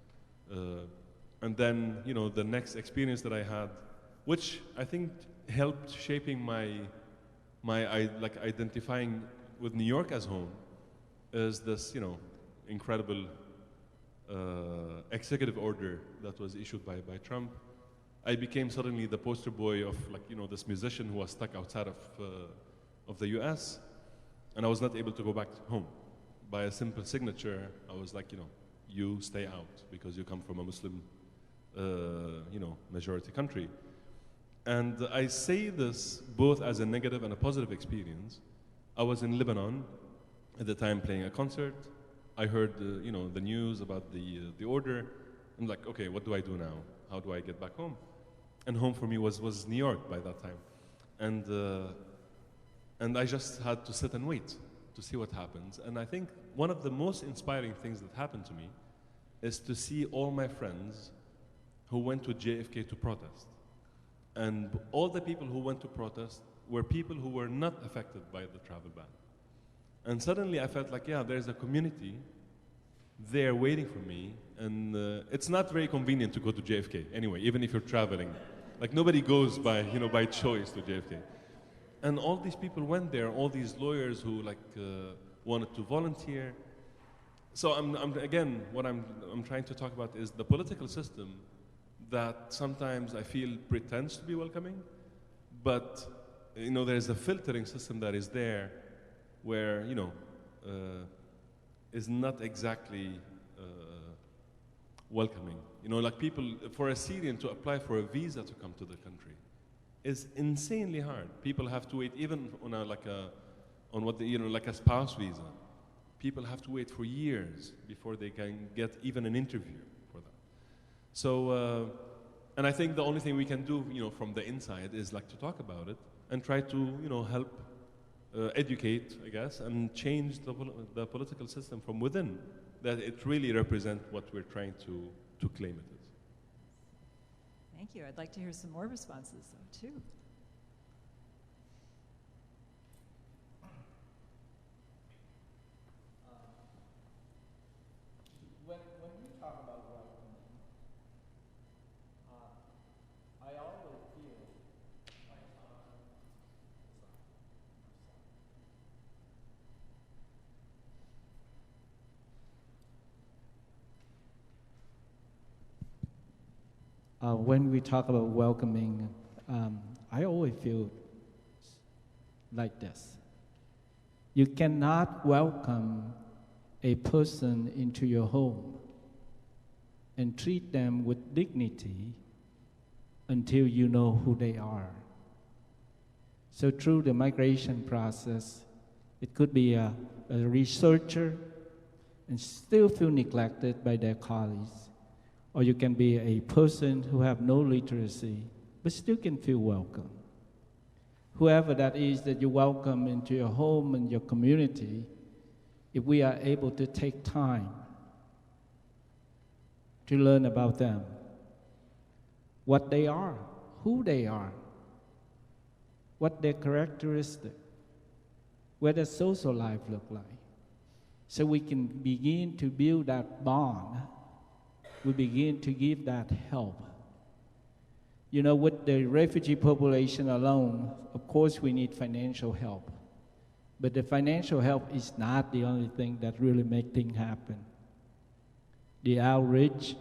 And then, you know, the next experience that I had, which I think helped shaping my identifying with New York as home, is this, you know, incredible executive order that was issued by Trump. I became suddenly the poster boy of, like, you know, this musician who was stuck outside of the US, and I was not able to go back home. By a simple signature, I was like, you know, you stay out because you come from a Muslim, you know, majority country. And I say this both as a negative and a positive experience. I was in Lebanon at the time playing a concert. I heard, you know, the news about the order. I'm like, okay, what do I do now? How do I get back home? And home for me was New York by that time. And I just had to sit and wait to see what happens. And I think one of the most inspiring things that happened to me is to see all my friends who went to JFK to protest. And all the people who went to protest were people who were not affected by the travel ban. And suddenly I felt like, yeah, there's a community there waiting for me. And it's not very convenient to go to JFK anyway, even if you're traveling. Like nobody goes by, by choice to JFK. And all these people went there, all these lawyers who wanted to volunteer. So again, what I'm trying to talk about is the political system that sometimes I feel pretends to be welcoming, but there's a filtering system that is there where is not exactly welcoming. Like people, for a Syrian to apply for a visa to come to the country is insanely hard. People have to wait even on like a spouse visa. People have to wait for years before they can get even an interview for that. So, and I think the only thing we can do, from the inside is like to talk about it and try to, help educate, I guess, and change the political system from within, that it really represents what we're trying to claim it as.
Thank you. I'd like to hear some more responses, though, too.
When we talk about welcoming, I always feel when we talk about welcoming, I always feel like this. You cannot welcome a person into your home and treat them with dignity until you know who they are. So through the migration process, it could be a researcher and still feel neglected by their colleagues. Or you can be a person who have no literacy, but still can feel welcome. Whoever that is that you welcome into your home and your community, if we are able to take time to learn about them, what they are, who they are, what their characteristics, what their social life look like, so we can begin to build that bond. We begin to give that help. With the refugee population alone, of course we need financial help. But the financial help is not the only thing that really make things happen. The outreach,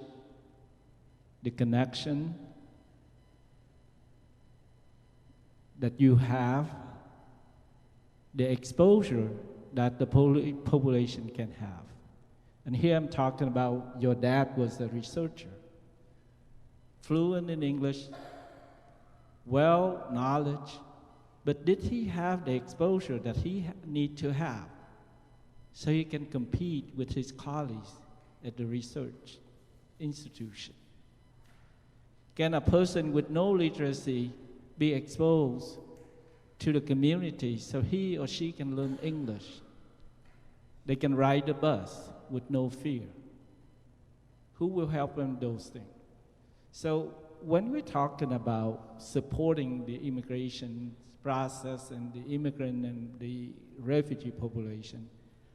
the connection that you have, the exposure that the population can have. And here I'm talking about your dad was a researcher, fluent in English, well knowledge, but did he have the exposure that he need to have so he can compete with his colleagues at the research institution? Can a person with no literacy be exposed to the community so he or she can learn English? They can ride the bus with no fear. Who will help them those things? So when we're talking about supporting the immigration process and the immigrant and the refugee population,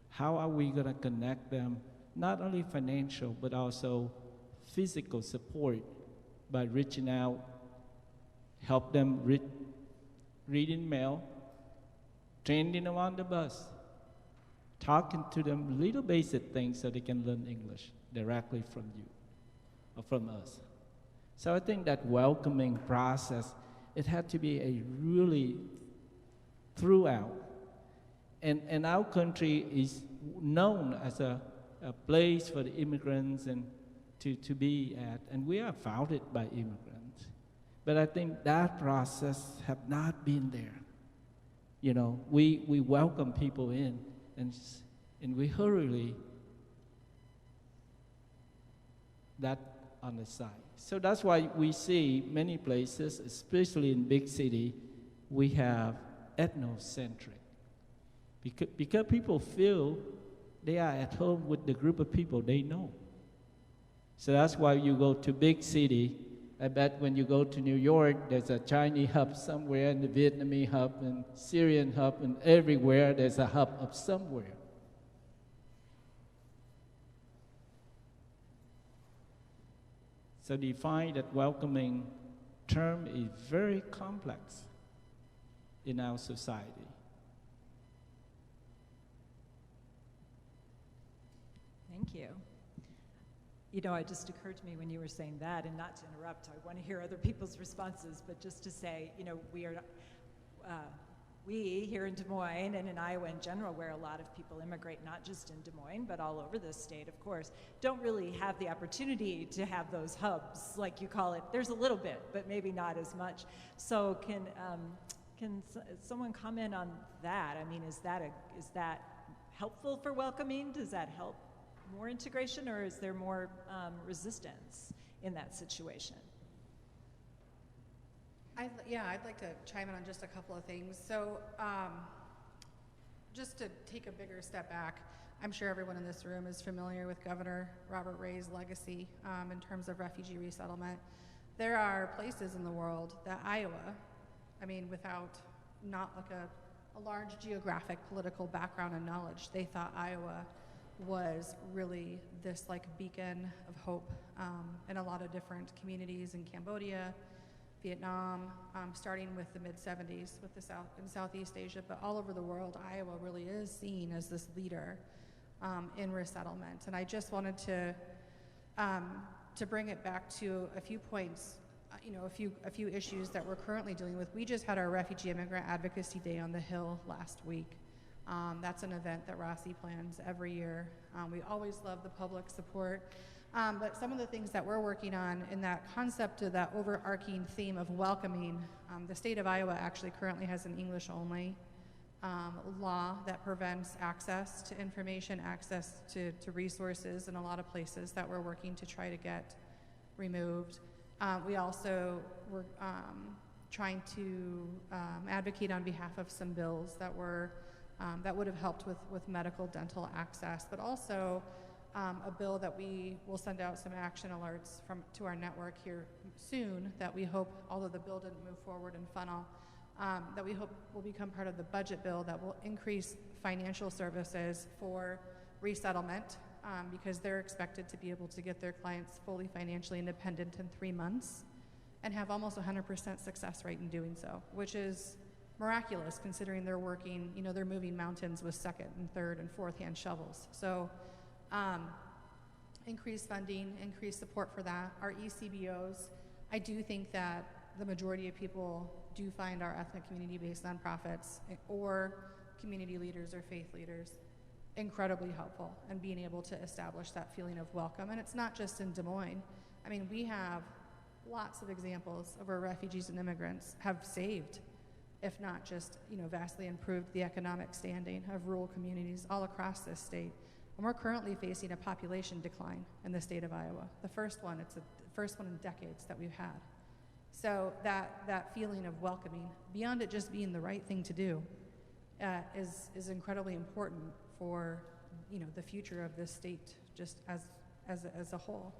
how are we going to connect them, not only financial, but also physical support by reaching out, help them reading mail, training them on the bus, talking to them little basic things so they can learn English directly from you or from us. So I think that welcoming process, it had to be a really throughout. And our country is known as a place for the immigrants and to be at, and we are founded by immigrants. But I think that process have not been there. We welcome people in, and we hurriedly that on the side. So that's why we see many places, especially in big city, we have ethnocentric. Because people feel they are at home with the group of people they know. So that's why you go to big city, I bet when you go to New York, there's a Chinese hub somewhere, and the Vietnamese hub, and Syrian hub, and everywhere there's a hub of somewhere. So you find that welcoming term is very complex in our society.
Thank you. You know, it just occurred to me when you were saying that, and not to interrupt, I want to hear other people's responses, but just to say, you know, we here in Des Moines and in Iowa in general, where a lot of people immigrate, not just in Des Moines, but all over this state, of course, don't really have the opportunity to have those hubs, like you call it. There's a little bit, but maybe not as much. So can someone comment on that? I mean, is that helpful for welcoming? Does that help more integration, or is there more resistance in that situation?
I'd like to chime in on just a couple of things. So just to take a bigger step back, I'm sure everyone in this room is familiar with Governor Robert Ray's legacy in terms of refugee resettlement. There are places in the world that Iowa, I mean, without not like a large geographic political background and knowledge, they thought Iowa was really this like beacon of hope in a lot of different communities in Cambodia, Vietnam, starting with the mid-70s with the South and Southeast Asia, but all over the world, Iowa really is seen as this leader in resettlement. And I just wanted to bring it back to a few points, a few issues that we're currently dealing with. We just had our Refugee Immigrant Advocacy Day on the Hill last week. That's an event that Rossi plans every year. We always love the public support. But some of the things that we're working on in that concept of that overarching theme of welcoming, the state of Iowa actually currently has an English-only law that prevents access to information, access to resources in a lot of places that we're working to try to get removed. We also were trying to advocate on behalf of some bills that were that would have helped with medical dental access, but also a bill that we will send out some action alerts to our network here soon that we hope, although the bill didn't move forward and funnel, that we hope will become part of the budget bill that will increase financial services for resettlement because they're expected to be able to get their clients fully financially independent in 3 months and have almost 100% success rate in doing so, which is miraculous considering they're working, they're moving mountains with second and third and fourth hand shovels. So increased funding, increased support for that. Our ECBOs, I do think that the majority of people do find our ethnic community-based nonprofits or community leaders or faith leaders incredibly helpful in being able to establish that feeling of welcome. And it's not just in Des Moines. I mean, we have lots of examples of where refugees and immigrants have saved, if not just, vastly improved the economic standing of rural communities all across this state. And we're currently facing a population decline in the state of Iowa. It's the first one in decades that we've had. So that feeling of welcoming, beyond it just being the right thing to do, is incredibly important for, the future of this state, just as a whole.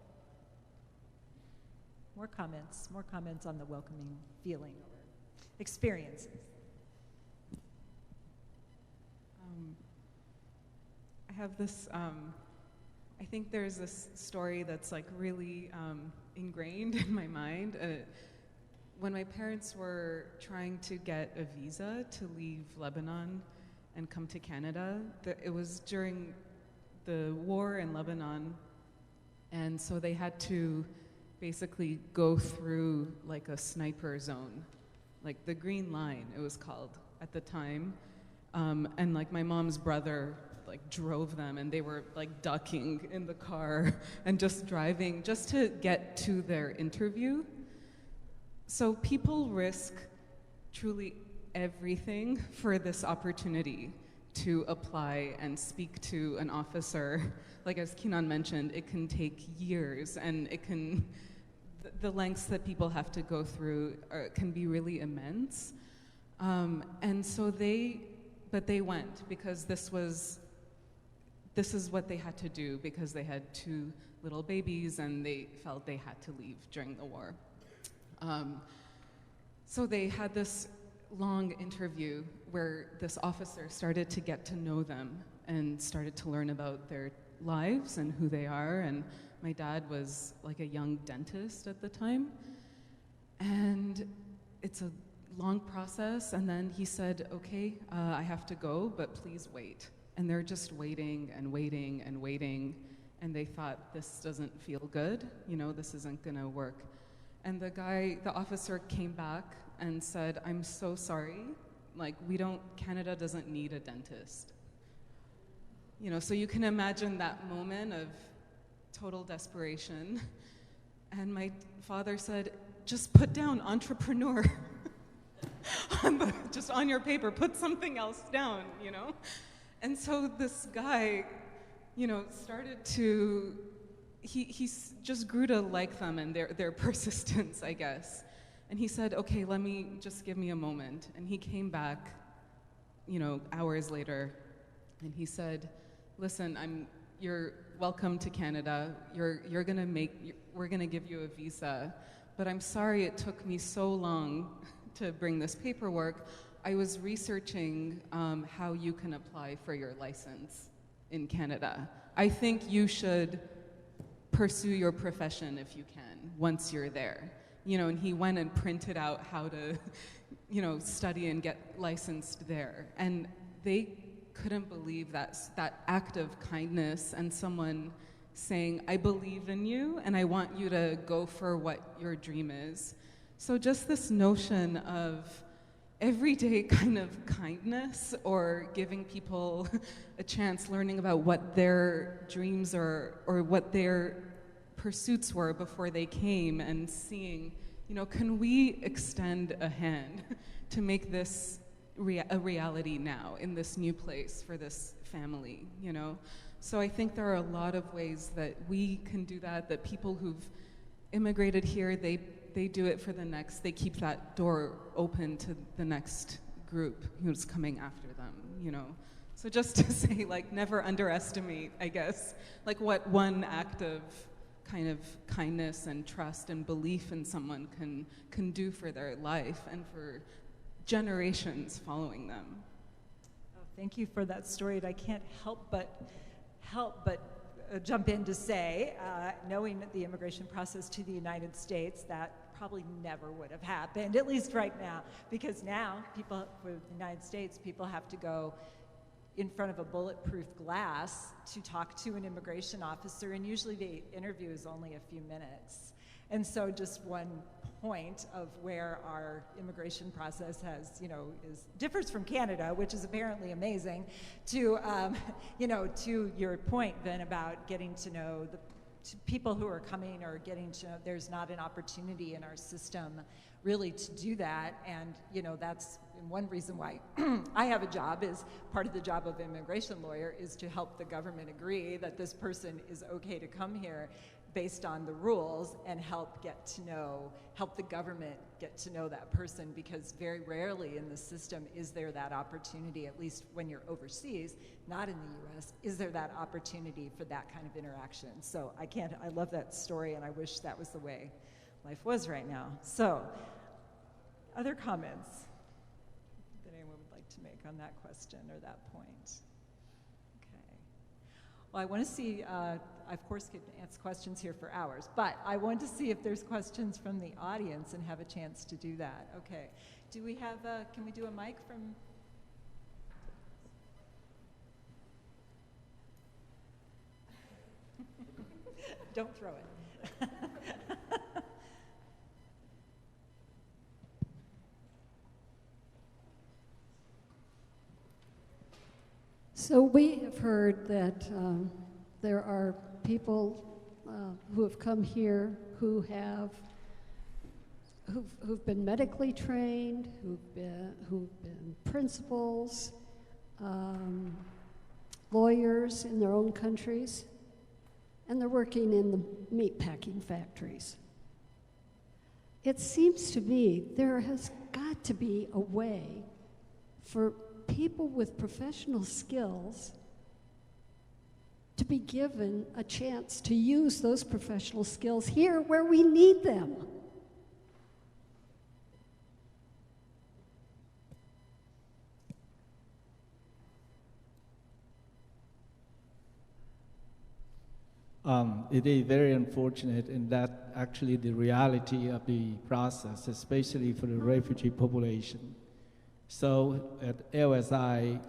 More comments on the welcoming feeling or experiences.
I have this, I think there's this story that's like really ingrained in my mind. When my parents were trying to get a visa to leave Lebanon and come to Canada, it was during the war in Lebanon, and so they had to basically go through like a sniper zone, like the Green Line it was called at the time, and like my mom's brother like drove them, and they were like ducking in the car and just driving just to get to their interview. So people risk truly everything for this opportunity to apply and speak to an officer. Like as Kinan mentioned, it can take years, and the lengths that people have to go through can be really immense. And so they went because this is what they had to do because they had 2 little babies and they felt they had to leave during the war. So they had this long interview where this officer started to get to know them and started to learn about their lives and who they are. And my dad was like a young dentist at the time. And it's a long process. And then he said, okay, I have to go, but please wait. And they're just waiting and waiting and waiting. And they thought, this doesn't feel good. You know, this isn't gonna work. And the officer came back and said, I'm so sorry. Like, Canada doesn't need a dentist. You know, so you can imagine that moment of total desperation. And my father said, just put down entrepreneur. Just on your paper, put something else down, you know? And so this guy, you know, started to, he just grew to like them and their persistence, I guess. And he said, okay, give me a moment. And he came back, you know, hours later, and he said, listen, you're welcome to Canada. We're gonna give you a visa. But I'm sorry it took me so long to bring this paperwork. I was researching how you can apply for your license in Canada. I think you should pursue your profession if you can, once you're there. You know, and he went and printed out how to, you know, study and get licensed there. And they couldn't believe that act of kindness and someone saying, I believe in you and I want you to go for what your dream is. So just this notion of everyday kind of kindness or giving people a chance learning about what their dreams are or what their pursuits were before they came and seeing, you know, can we extend a hand to make this a reality now in this new place for this family, you know? So I think there are a lot of ways that we can do that people who've immigrated here, they do it for they keep that door open to the next group who's coming after them, you know? So just to say, like, never underestimate, I guess, like what one act of kind of kindness and trust and belief in someone can do for their life and for generations following them.
Oh, thank you for that story. And I can't help but jump in to say, knowing the immigration process to the United States, that probably never would have happened, at least right now, because now people, for the United States, people have to go in front of a bulletproof glass to talk to an immigration officer, and usually the interview is only a few minutes. And so just one point of where our immigration process has, you know, differs from Canada, which is apparently amazing, to, you know, to your point then about getting to know the people who are coming or getting to know, there's not an opportunity in our system really to do that. And, you know, that's one reason why I have a job, is part of the job of an immigration lawyer is to help the government agree that this person is okay to come here based on the rules, and help the government get to know that person, because very rarely in the system is there that opportunity, at least when you're overseas, not in the US, is there that opportunity for that kind of interaction. So I love that story, and I wish that was the way life was right now. So, other comments that anyone would like to make on that question or that point? Okay. Well, I want to see, I of course could answer questions here for hours, but I want to see if there's questions from the audience and have a chance to do that. Okay. Do we have, can we do a mic from? Don't throw it.
So we have heard that there are people who have come here who've been medically trained, who've been principals, lawyers in their own countries, and they're working in the meatpacking factories. It seems to me there has got to be a way for people with professional skills to be given a chance to use those professional skills here where we need them.
it is very unfortunate, and that actually the reality of the process, especially for the refugee population. So at LSI,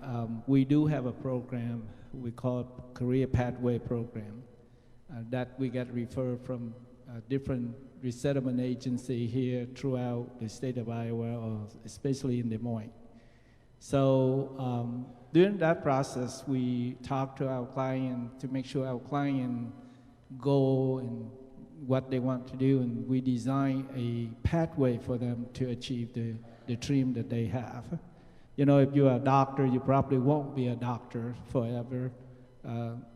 we do have a program we call Career Pathway Program that we get referred from different resettlement agency here throughout the state of Iowa, or especially in Des Moines. So during that process, we talk to our client to make sure our client goal and what they want to do, and we design a pathway for them to achieve the dream that they have. You know, if you're a doctor, you probably won't be a doctor forever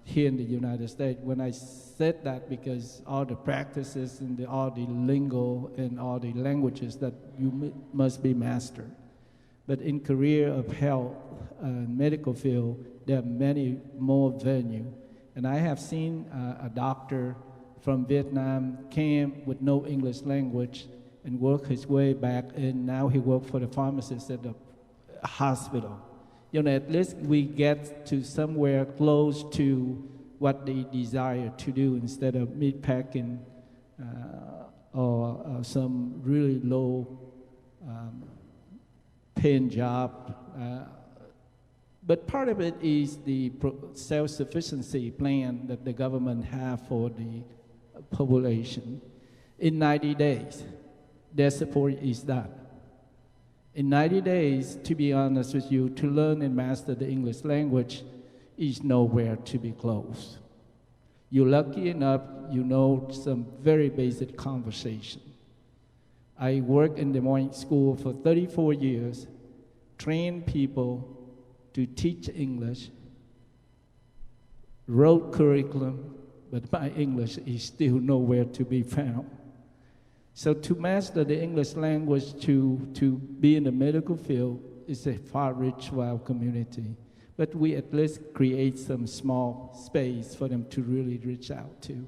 here in the United States. When I said that, because all the practices and all the lingo and all the languages that you must be mastered. But in career of health, medical field, there are many more venues. And I have seen a doctor from Vietnam came with no English language and worked his way back, and now he works for the pharmacist at the hospital. You know, at least we get to somewhere close to what they desire to do instead of meat packing or some really low paying job. But part of it is the self-sufficiency plan that the government have for the population. In 90 days, their support is done. In 90 days, to be honest with you, to learn and master the English language is nowhere to be close. You're lucky enough, you know some very basic conversation. I worked in Des Moines School for 34 years, trained people to teach English, wrote curriculum, but my English is still nowhere to be found. So to master the English language, to be in the medical field is a far-reach for our community. But we at least create some small space for them to really reach out to.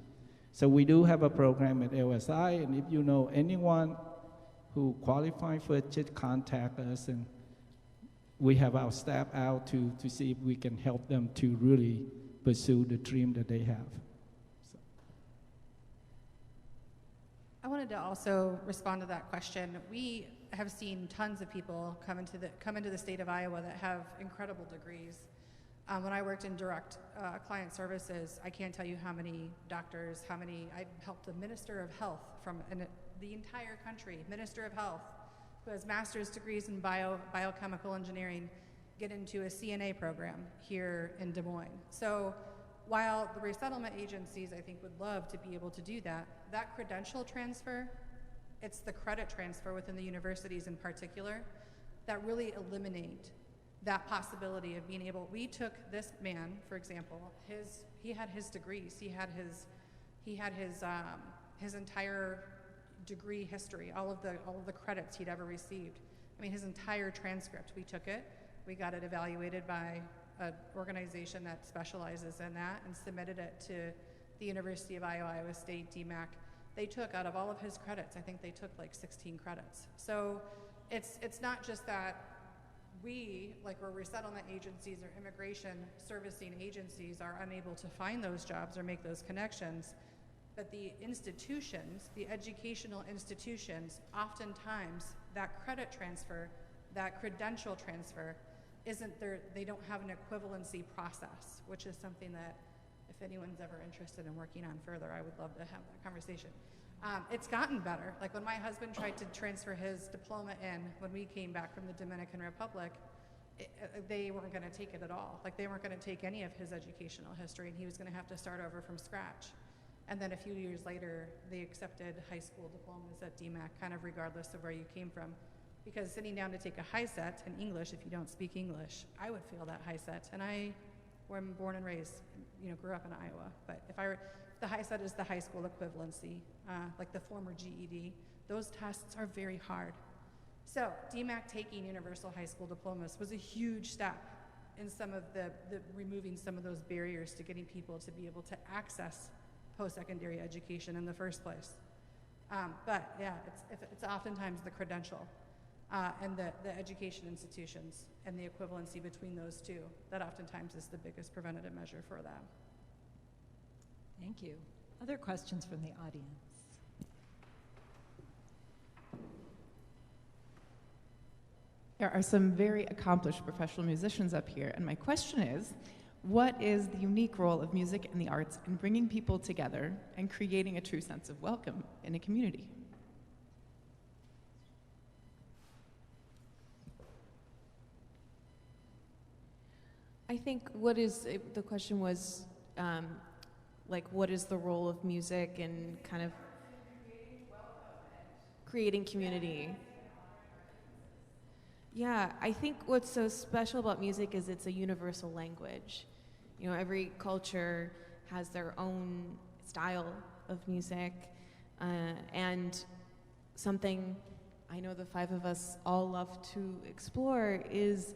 So we do have a program at LSI, and if you know anyone who qualify for it, just contact us, and we have our staff out to see if we can help them to really pursue the dream that they have. So.
I wanted to also respond to that question. We have seen tons of people come into the state of Iowa that have incredible degrees. When I worked in direct client services, I can't tell you how many doctors, I helped the Minister of Health from the entire country, Minister of Health, who has master's degrees in biochemical engineering, get into a CNA program here in Des Moines. So while the resettlement agencies, I think, would love to be able to do that, that credential transfer, it's the credit transfer within the universities in particular, that really eliminate that possibility of being able, we took this man, for example, he had his degrees, he had his entire degree history, all of the credits he'd ever received. I mean, his entire transcript, we took it, we got it evaluated by an organization that specializes in that and submitted it to the University of Iowa State, DMAC. They took, out of all of his credits, I think they took like 16 credits. So it's not just that we, like we're resettlement agencies or immigration servicing agencies, are unable to find those jobs or make those connections, but the institutions, the educational institutions, oftentimes that credit transfer, that credential transfer, isn't there, they don't have an equivalency process, which is something that if anyone's ever interested in working on further, I would love to have that conversation. It's gotten better. Like when my husband tried to transfer his diploma in when we came back from the Dominican Republic, they weren't going to take it at all. Like they weren't going to take any of his educational history, and he was going to have to start over from scratch. And then a few years later, they accepted high school diplomas at DMAC, kind of regardless of where you came from. Because sitting down to take a high set in English, if you don't speak English, I would fail that high set. And I was born and raised, grew up in Iowa. But if the high set is the high school equivalency, like the former GED, those tests are very hard. So DMAC taking universal high school diplomas was a huge step in some of the removing some of those barriers to getting people to be able to access post-secondary education in the first place. But yeah, it's oftentimes the credential and the education institutions and the equivalency between those two that oftentimes is the biggest preventative measure for that.
Thank you. Other questions from the audience?
There are some very accomplished professional musicians up here, and my question is, what is the unique role of music and the arts in bringing people together and creating a true sense of welcome in a community?
I think the question was, like, what is the role of music in kind of creating community? Yeah, I think what's so special about music is it's a universal language. You know, every culture has their own style of music, and something I know the five of us all love to explore is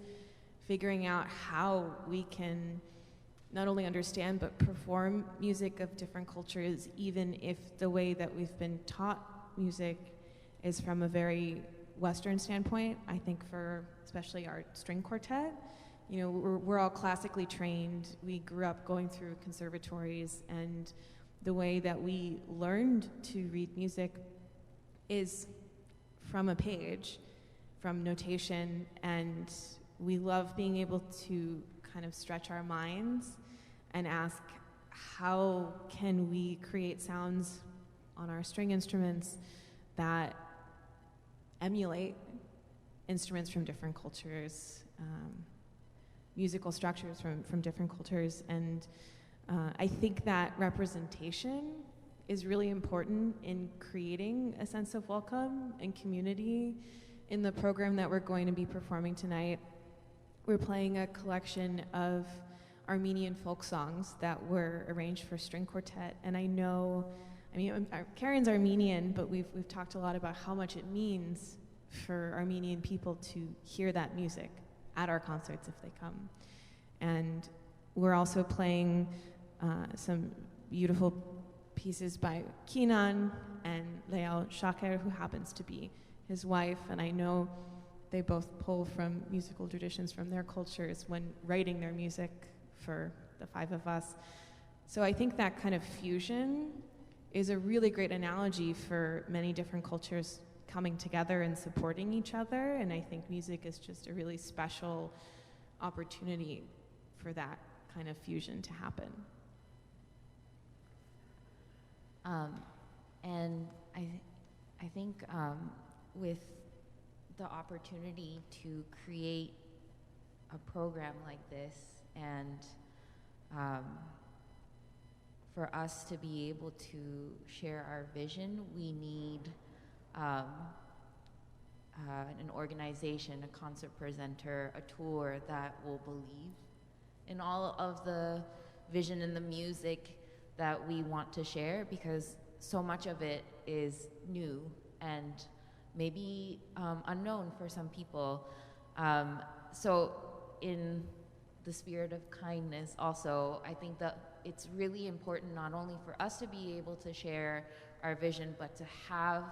figuring out how we can not only understand but perform music of different cultures, even if the way that we've been taught music is from a very Western standpoint. I think for especially our string quartet, you know, we're all classically trained. We grew up going through conservatories, and the way that we learned to read music is from a page, from notation, and we love being able to kind of stretch our minds and ask, how can we create sounds on our string instruments that emulate instruments from different cultures, musical structures from different cultures. And I think that representation is really important in creating a sense of welcome and community. In the program that we're going to be performing tonight, we're playing a collection of Armenian folk songs that were arranged for string quartet. And I know, Karen's Armenian, but we've talked a lot about how much it means for Armenian people to hear that music at our concerts if they come. And we're also playing some beautiful pieces by Kinan and Leal Shaker, who happens to be his wife, and I know they both pull from musical traditions from their cultures when writing their music for the five of us. So I think that kind of fusion is a really great analogy for many different cultures coming together and supporting each other, and I think music is just a really special opportunity for that kind of fusion to happen.
And I think with the opportunity to create a program like this, and for us to be able to share our vision, we need an organization, a concert presenter, a tour that will believe in all of the vision and the music that we want to share, because so much of it is new and maybe unknown for some people. So in the spirit of kindness also, I think that it's really important not only for us to be able to share our vision, but to have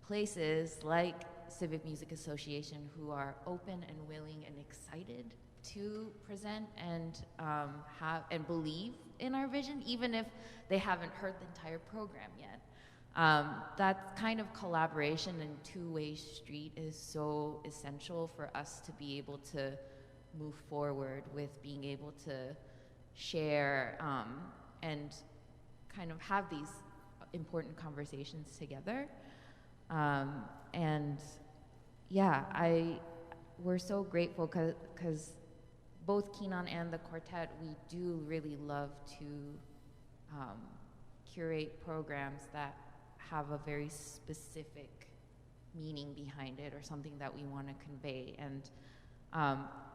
places like Civic Music Association who are open and willing and excited to present and have and believe in our vision, even if they haven't heard the entire program yet. That kind of collaboration and two-way street is so essential for us to be able to move forward with being able to share and kind of have these important conversations together. And yeah, we're so grateful because both Kinan and the quartet, we do really love to curate programs that have a very specific meaning behind it or something that we want to convey. And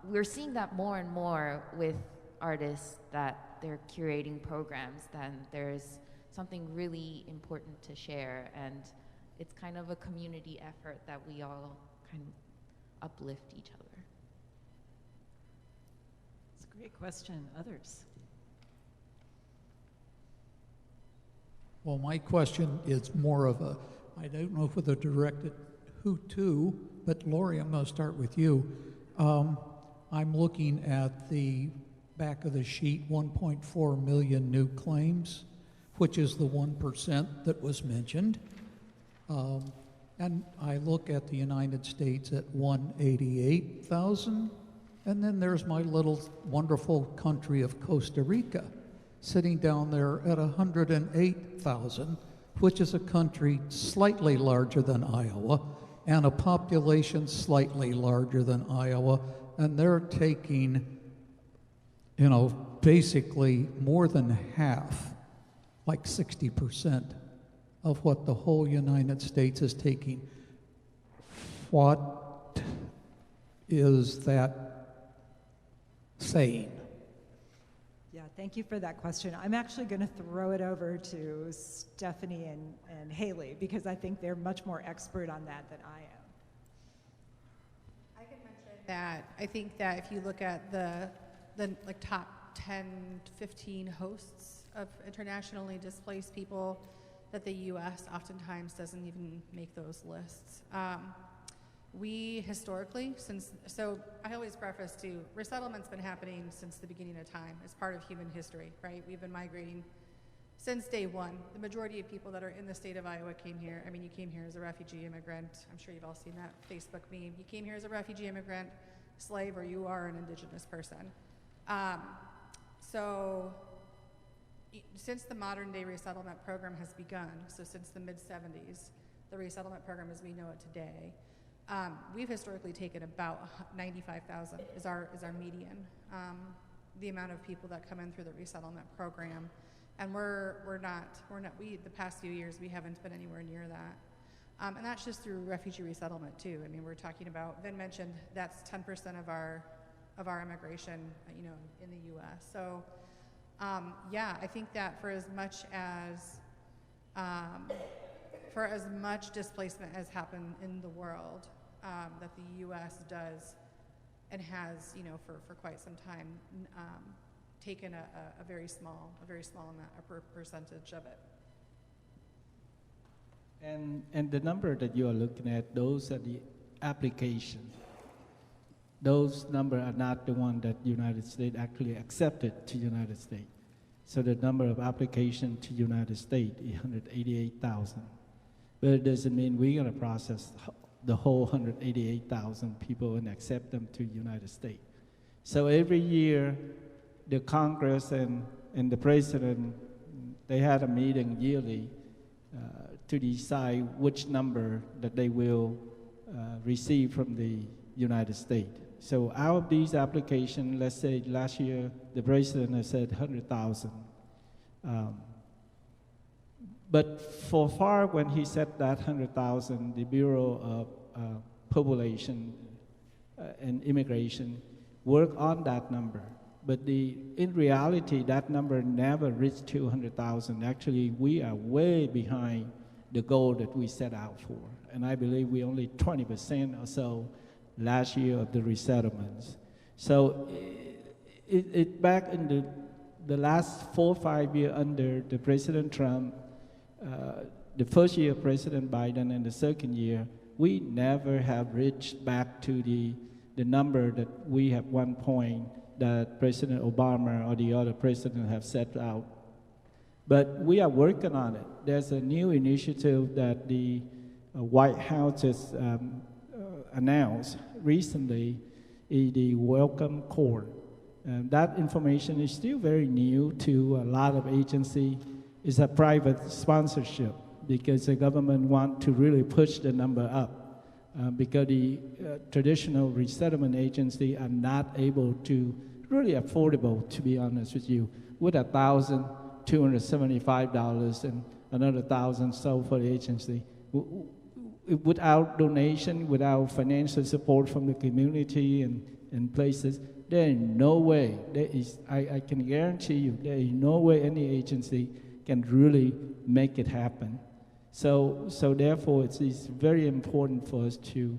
we're seeing that more and more with artists, that they're curating programs, then there's something really important to share, and it's kind of a community effort that we all kind of uplift each other.
It's a great question. Others?
Well, my question is more of a, I don't know whether directed who to, but Lori, I'm going to start with you. I'm looking at the back of the sheet 1.4 million new claims, which is the 1% that was mentioned. And I look at the United States at 188,000, and then there's my little wonderful country of Costa Rica, sitting down there at 108,000, which is a country slightly larger than Iowa, and a population slightly larger than Iowa, and they're taking, you know, basically more than half, like 60%, of what the whole United States is taking. What is that saying?
Yeah, thank you for that question. I'm actually going to throw it over to Stephanie and Haley, because I think they're much more expert on that than I am.
I can mention that I think that if you look at the like top 10 to 15 hosts of internationally displaced people, that the U.S. oftentimes doesn't even make those lists. We historically, so I always preface to, resettlement's been happening since the beginning of time. It's part of human history, right? We've been migrating since day one. The majority of people that are in the state of Iowa came here. I mean, you came here as a refugee immigrant. I'm sure you've all seen that Facebook meme. You came here as a refugee immigrant, slave, or you are an indigenous person. So since the modern day resettlement program has begun, so since the mid-70s, the resettlement program as we know it today, we've historically taken about 95,000 is our median, the amount of people that come in through the resettlement program, and the past few years we haven't been anywhere near that, and that's just through refugee resettlement too. I mean, we're talking about, Vin mentioned that's 10% of our immigration, you know, in the U.S. So. Yeah, I think that for as much displacement has happened in the world, that the U.S. does and has, you know, for quite some time, taken a very small amount, a percentage of it.
And the number that you are looking at, those are the applications. Those numbers are not the one that United States actually accepted to United States. So the number of applications to United States is 188,000. But it doesn't mean we're going to process the whole 188,000 people and accept them to United States. So every year, the Congress and the President, they had a meeting yearly to decide which number that they will receive from the United States. So out of these applications, let's say last year, the President has said 100,000. But for far when he said that 100,000, the Bureau of Population and Immigration worked on that number. But in reality, that number never reached 200,000. Actually, we are way behind the goal that we set out for. And I believe we only 20% or so last year of the resettlements. So it back in the last 4 or 5 years under the President Trump, the first year of President Biden and the second year, we never have reached back to the number that we at one point that President Obama or the other president have set out. But we are working on it. There's a new initiative that the White House has announced recently, the Welcome Corps. That information is still very new to a lot of agencies. It's a private sponsorship because the government wants to really push the number up because the traditional resettlement agencies are not able to really affordable, to be honest with you, with $1,275 and another $1,000 so for the agency. Without donation, without financial support from the community and places, there is no way, I can guarantee you, there is no way any agency can really make it happen. So therefore, it's very important for us to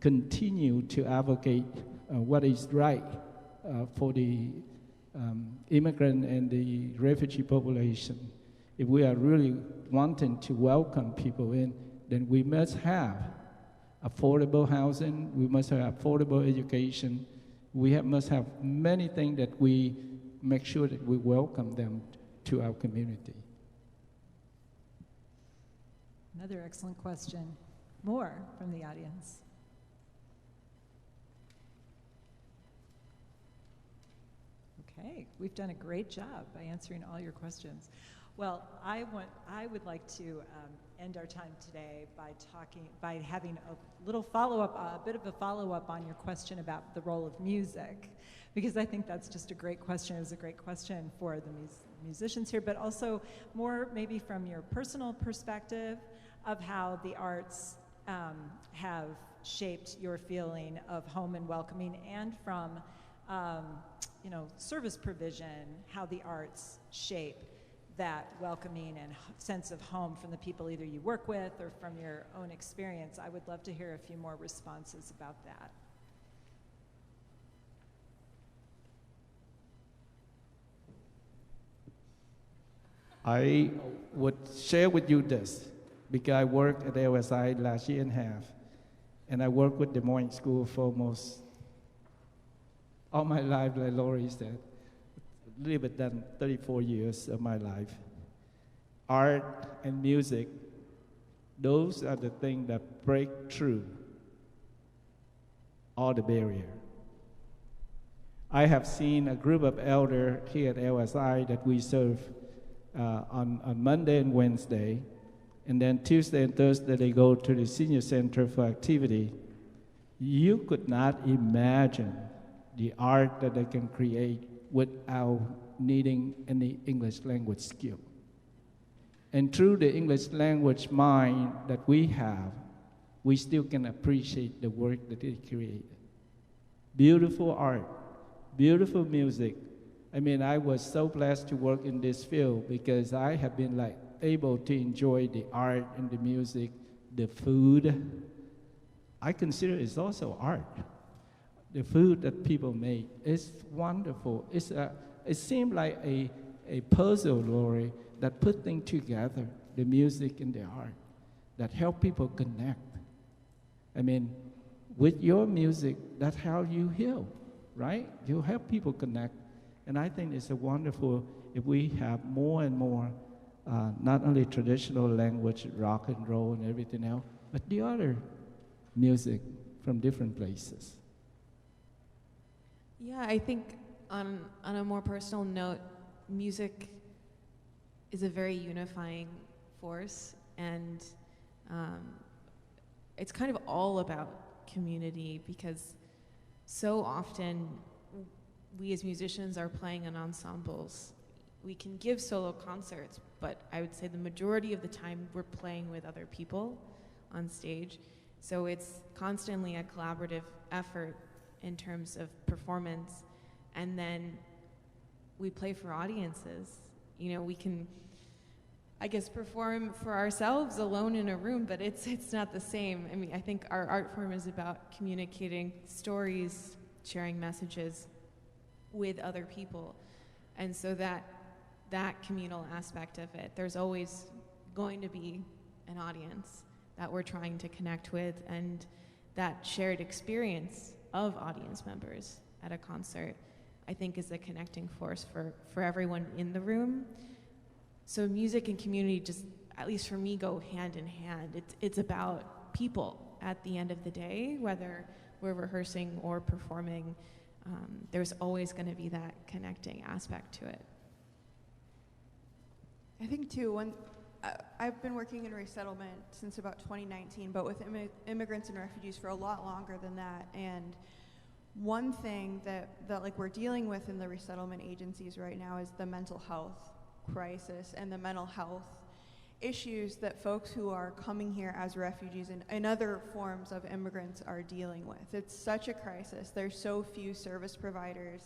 continue to advocate what is right for the immigrant and the refugee population. If we are really wanting to welcome people in, then we must have affordable housing, we must have affordable education, must have many things that we make sure that we welcome them to our community.
Another excellent question. More from the audience. Okay, we've done a great job by answering all your questions. Well, I would like to end our time today by having a little follow-up, a bit of a follow-up on your question about the role of music, because I think that's just a great question. It was a great question for the musicians here, but also more maybe from your personal perspective of how the arts have shaped your feeling of home and welcoming, and from service provision, how the arts shape that welcoming and sense of home from the people either you work with or from your own experience. I would love to hear a few more responses about that.
I would share with you this, because I worked at LSI last year and a half, and I worked with Des Moines School for almost all my life, like Lori said, a little bit than 34 years of my life. Art and music, those are the things that break through all the barrier. I have seen a group of elders here at LSI that we serve on Monday and Wednesday, and then Tuesday and Thursday they go to the senior center for activity. You could not imagine the art that they can create without needing any English language skill. And through the English language mind that we have, we still can appreciate the work that they created. Beautiful art, beautiful music. I mean, I was so blessed to work in this field because I have been able to enjoy the art and the music, the food. I consider it's also art. The food that people make is wonderful. It seemed like a puzzle, Lori, that put things together, the music and the art, that help people connect. I mean, with your music, that's how you heal, right? You help people connect. And I think it's a wonderful if we have more and more, not only traditional language, rock and roll and everything else, but the other music from different places.
Yeah, I think on a more personal note, music is a very unifying force, and it's kind of all about community, because so often we as musicians are playing in ensembles. We can give solo concerts, but I would say the majority of the time we're playing with other people on stage. So it's constantly a collaborative effort in terms of performance, and then we play for audiences. We can, I guess, perform for ourselves alone in a room, but it's not the same. I mean, I think our art form is about communicating stories, sharing messages with other people, and so that communal aspect of it, there's always going to be an audience that we're trying to connect with, and that shared experience of audience members at a concert, I think, is a connecting force for everyone in the room. So music and community, just, at least for me, go hand in hand. It's about people at the end of the day, whether we're rehearsing or performing. There's always going to be that connecting aspect to it.
I think too, I've been working in resettlement since about 2019, but with immigrants and refugees for a lot longer than that. And one thing that we're dealing with in the resettlement agencies right now is the mental health crisis and the mental health issues that folks who are coming here as refugees and other forms of immigrants are dealing with. It's such a crisis. There's so few service providers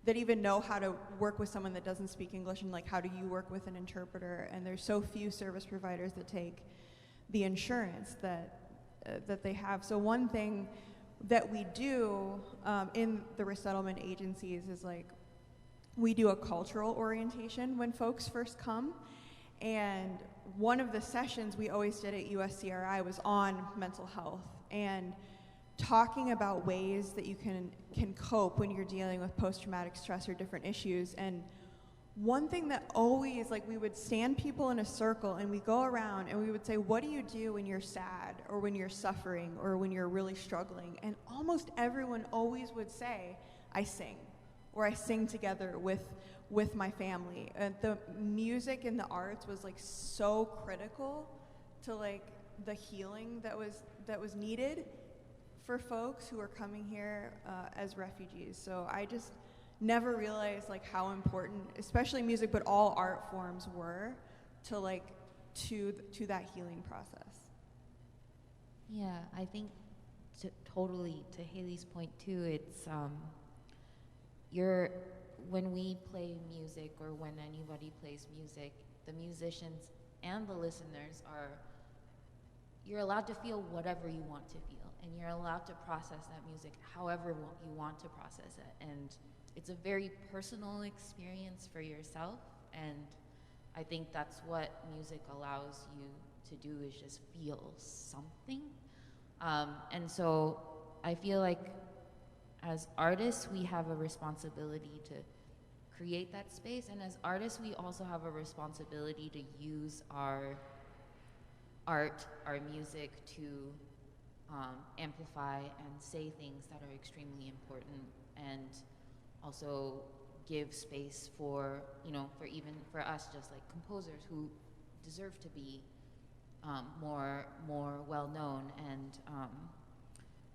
that even know how to work with someone that doesn't speak English, and how do you work with an interpreter, and there's so few service providers that take the insurance that they have. So one thing that we do in the resettlement agencies is we do a cultural orientation when folks first come, and one of the sessions we always did at USCRI was on mental health, and talking about ways that you can cope when you're dealing with post-traumatic stress or different issues. And one thing that always, like, we would stand people in a circle and we go around and we would say, what do you do when you're sad or when you're suffering or when you're really struggling? And almost everyone always would say, I sing, or I sing together with my family. The music and the arts was like so critical to like the healing that was needed for folks who are coming here as refugees. So I just never realized like how important, especially music, but all art forms were to like to that healing process.
Yeah, I think totally to Haley's point too, it's when we play music or when anybody plays music, the musicians and the listeners you're allowed to feel whatever you want to feel, and you're allowed to process that music however you want to process it. And it's a very personal experience for yourself, and I think that's what music allows you to do, is just feel something. And so I feel like as artists, we have a responsibility to create that space, and as artists, we also have a responsibility to use our art, our music to amplify and say things that are extremely important, and also give space for, for us, just like composers who deserve to be more well known,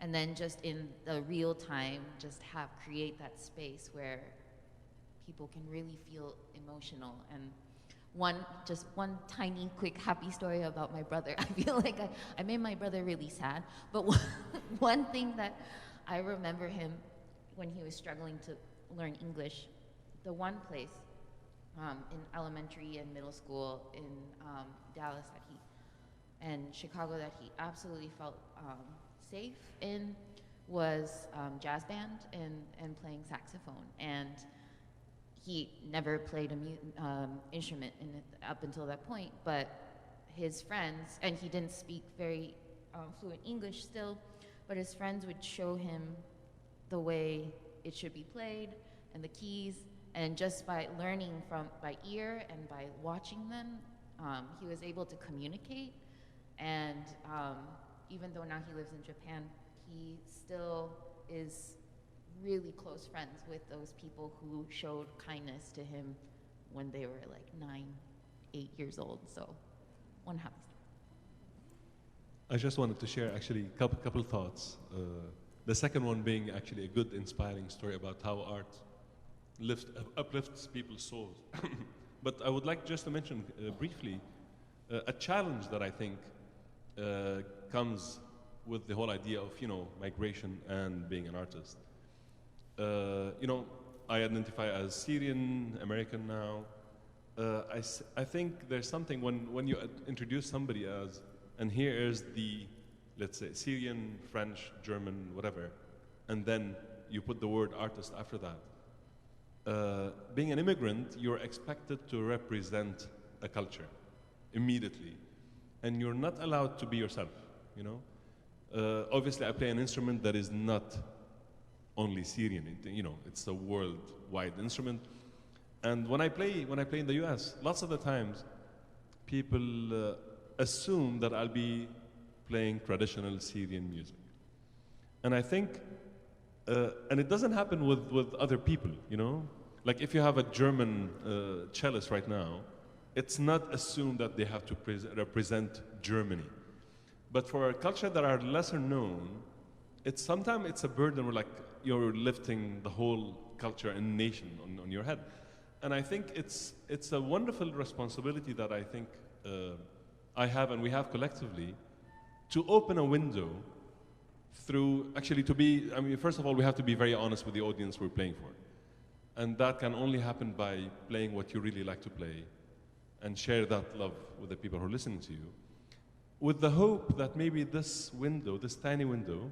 and then just in the real time, just create that space where people can really feel emotional. And one tiny quick happy story about my brother. I feel like I made my brother really sad, but one thing that I remember him when he was struggling to learn English, the one place in elementary and middle school in Dallas and Chicago that he absolutely felt safe in was jazz band and playing saxophone. And he never played an instrument up until that point, but his friends, and he didn't speak very fluent English still, but his friends would show him the way it should be played and the keys, and just by learning by ear and by watching them, he was able to communicate. And even though now he lives in Japan, he still is really close friends with those people who showed kindness to him when they were like 9, 8 years old. So one happy story.
I just wanted to share actually a couple thoughts. The second one being actually a good, inspiring story about how art uplifts people's souls. But I would like just to mention briefly a challenge that I think comes with the whole idea of migration and being an artist. I identify as Syrian American now. I think there's something when you introduce somebody as, and here is the, let's say, Syrian, French, German, whatever, and then you put the word artist after that. Being an immigrant, you're expected to represent a culture immediately, and you're not allowed to be yourself. Obviously, I play an instrument that is not only Syrian. It's a worldwide instrument. And when I play in the U.S., lots of the times, people assume that I'll be playing traditional Syrian music. And I think, and it doesn't happen with other people, Like if you have a German cellist right now, it's not assumed that they have to represent Germany. But for a culture that are lesser known, sometimes it's a burden where you're lifting the whole culture and nation on your head. And I think it's a wonderful responsibility that I think I have and we have collectively to open a window through, first of all, we have to be very honest with the audience we're playing for. And that can only happen by playing what you really like to play and share that love with the people who are listening to you, with the hope that maybe this window, this tiny window,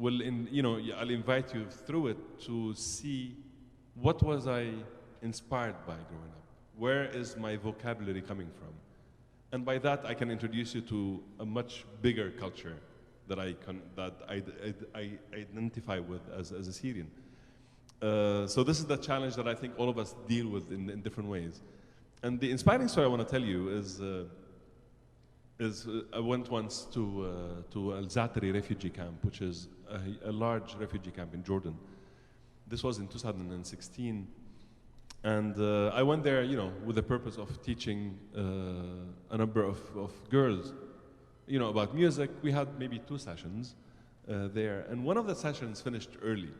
I'll invite you through it to see what was I inspired by growing up? Where is my vocabulary coming from? And by that, I can introduce you to a much bigger culture that I identify with as a Syrian. So this is the challenge that I think all of us deal with in different ways. And the inspiring story I want to tell you is I went once to Al-Zatari refugee camp, which is a large refugee camp in Jordan. This was in 2016. And I went there, with the purpose of teaching a number of girls, about music. We had maybe 2 sessions there. And one of the sessions finished early.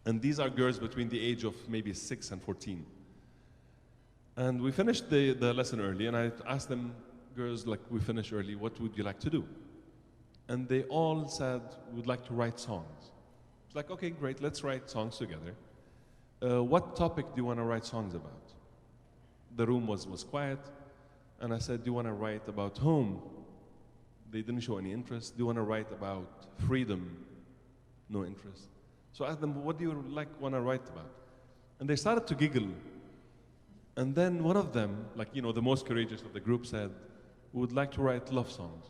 And these are girls between the age of maybe 6 and 14. And we finished the lesson early, and I asked them, girls, like, we finished early, what would you like to do? And they all said, we'd like to write songs. It's like, okay, great, let's write songs together. What topic do you want to write songs about? The room was quiet, and I said, do you want to write about home? They didn't show any interest. Do you want to write about freedom? No interest. So I asked them, what do you want to write about? And they started to giggle. And then one of them, the most courageous of the group, said, we would like to write love songs.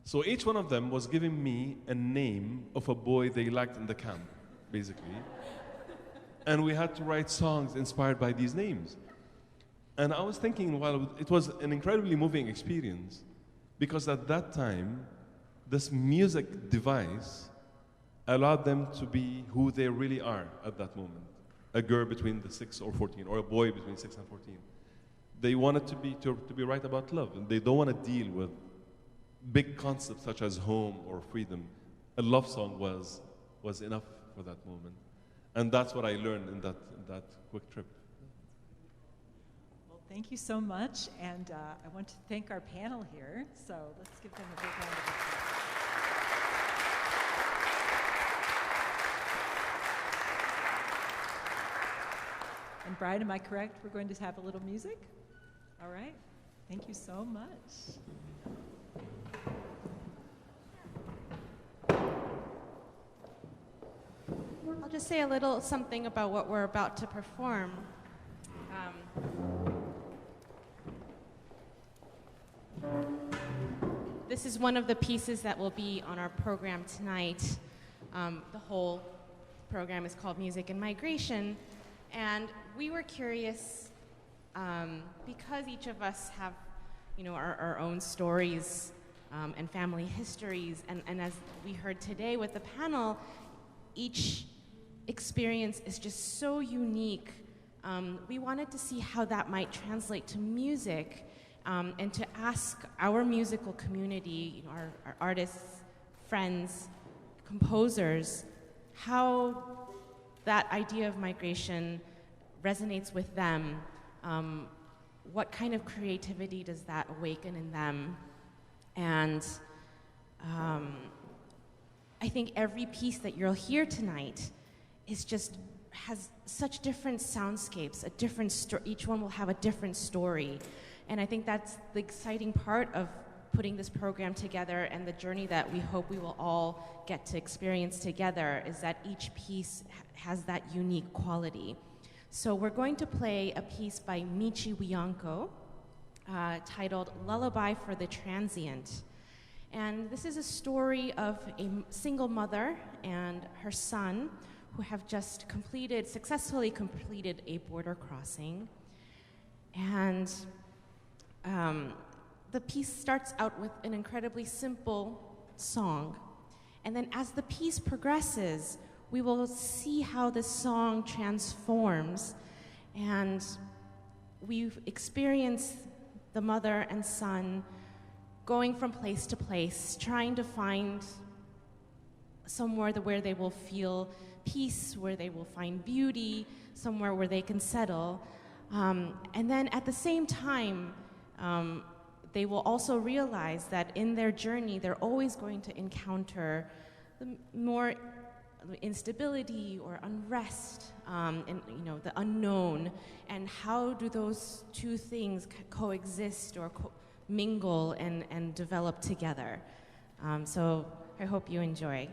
So each one of them was giving me a name of a boy they liked in the camp, basically. And we had to write songs inspired by these names. And I was thinking, it was an incredibly moving experience, because at that time, this music device allowed them to be who they really are at that moment. A girl between the 6 or 14, or a boy between 6 and 14. They wanted to be right about love, and they don't want to deal with big concepts such as home or freedom. A love song was enough for that moment. And that's what I learned in that quick trip.
Well, thank you so much, and I want to thank our panel here, so let's give them a big round of applause. And Brian, am I correct? We're going to have a little music? All right. Thank you so much.
I'll just say a little something about what we're about to perform. This is one of the pieces that will be on our program tonight. The whole program is called Music and Migration. And we were curious, because each of us have, our own stories and family histories, and as we heard today with the panel, each experience is just so unique. We wanted to see how that might translate to music, and to ask our musical community, our artists, friends, composers, how that idea of migration resonates with them. What kind of creativity does that awaken in them? And I think every piece that you'll hear tonight has such different soundscapes, a different each one will have a different story. And I think that's the exciting part of putting this program together, and the journey that we hope we will all get to experience together, is that each piece has that unique quality. So we're going to play a piece by Michi Wiyanko titled Lullaby for the Transient. And this is a story of a single mother and her son who have just successfully completed a border crossing. And the piece starts out with an incredibly simple song. And then as the piece progresses, we will see how the song transforms. And we've experienced the mother and son going from place to place, trying to find somewhere where they will feel peace, where they will find beauty, somewhere where they can settle. And then at the same time, they will also realize that in their journey, they're always going to encounter more instability or unrest, and the unknown. And how do those two things coexist or mingle and develop together? So I hope you enjoy.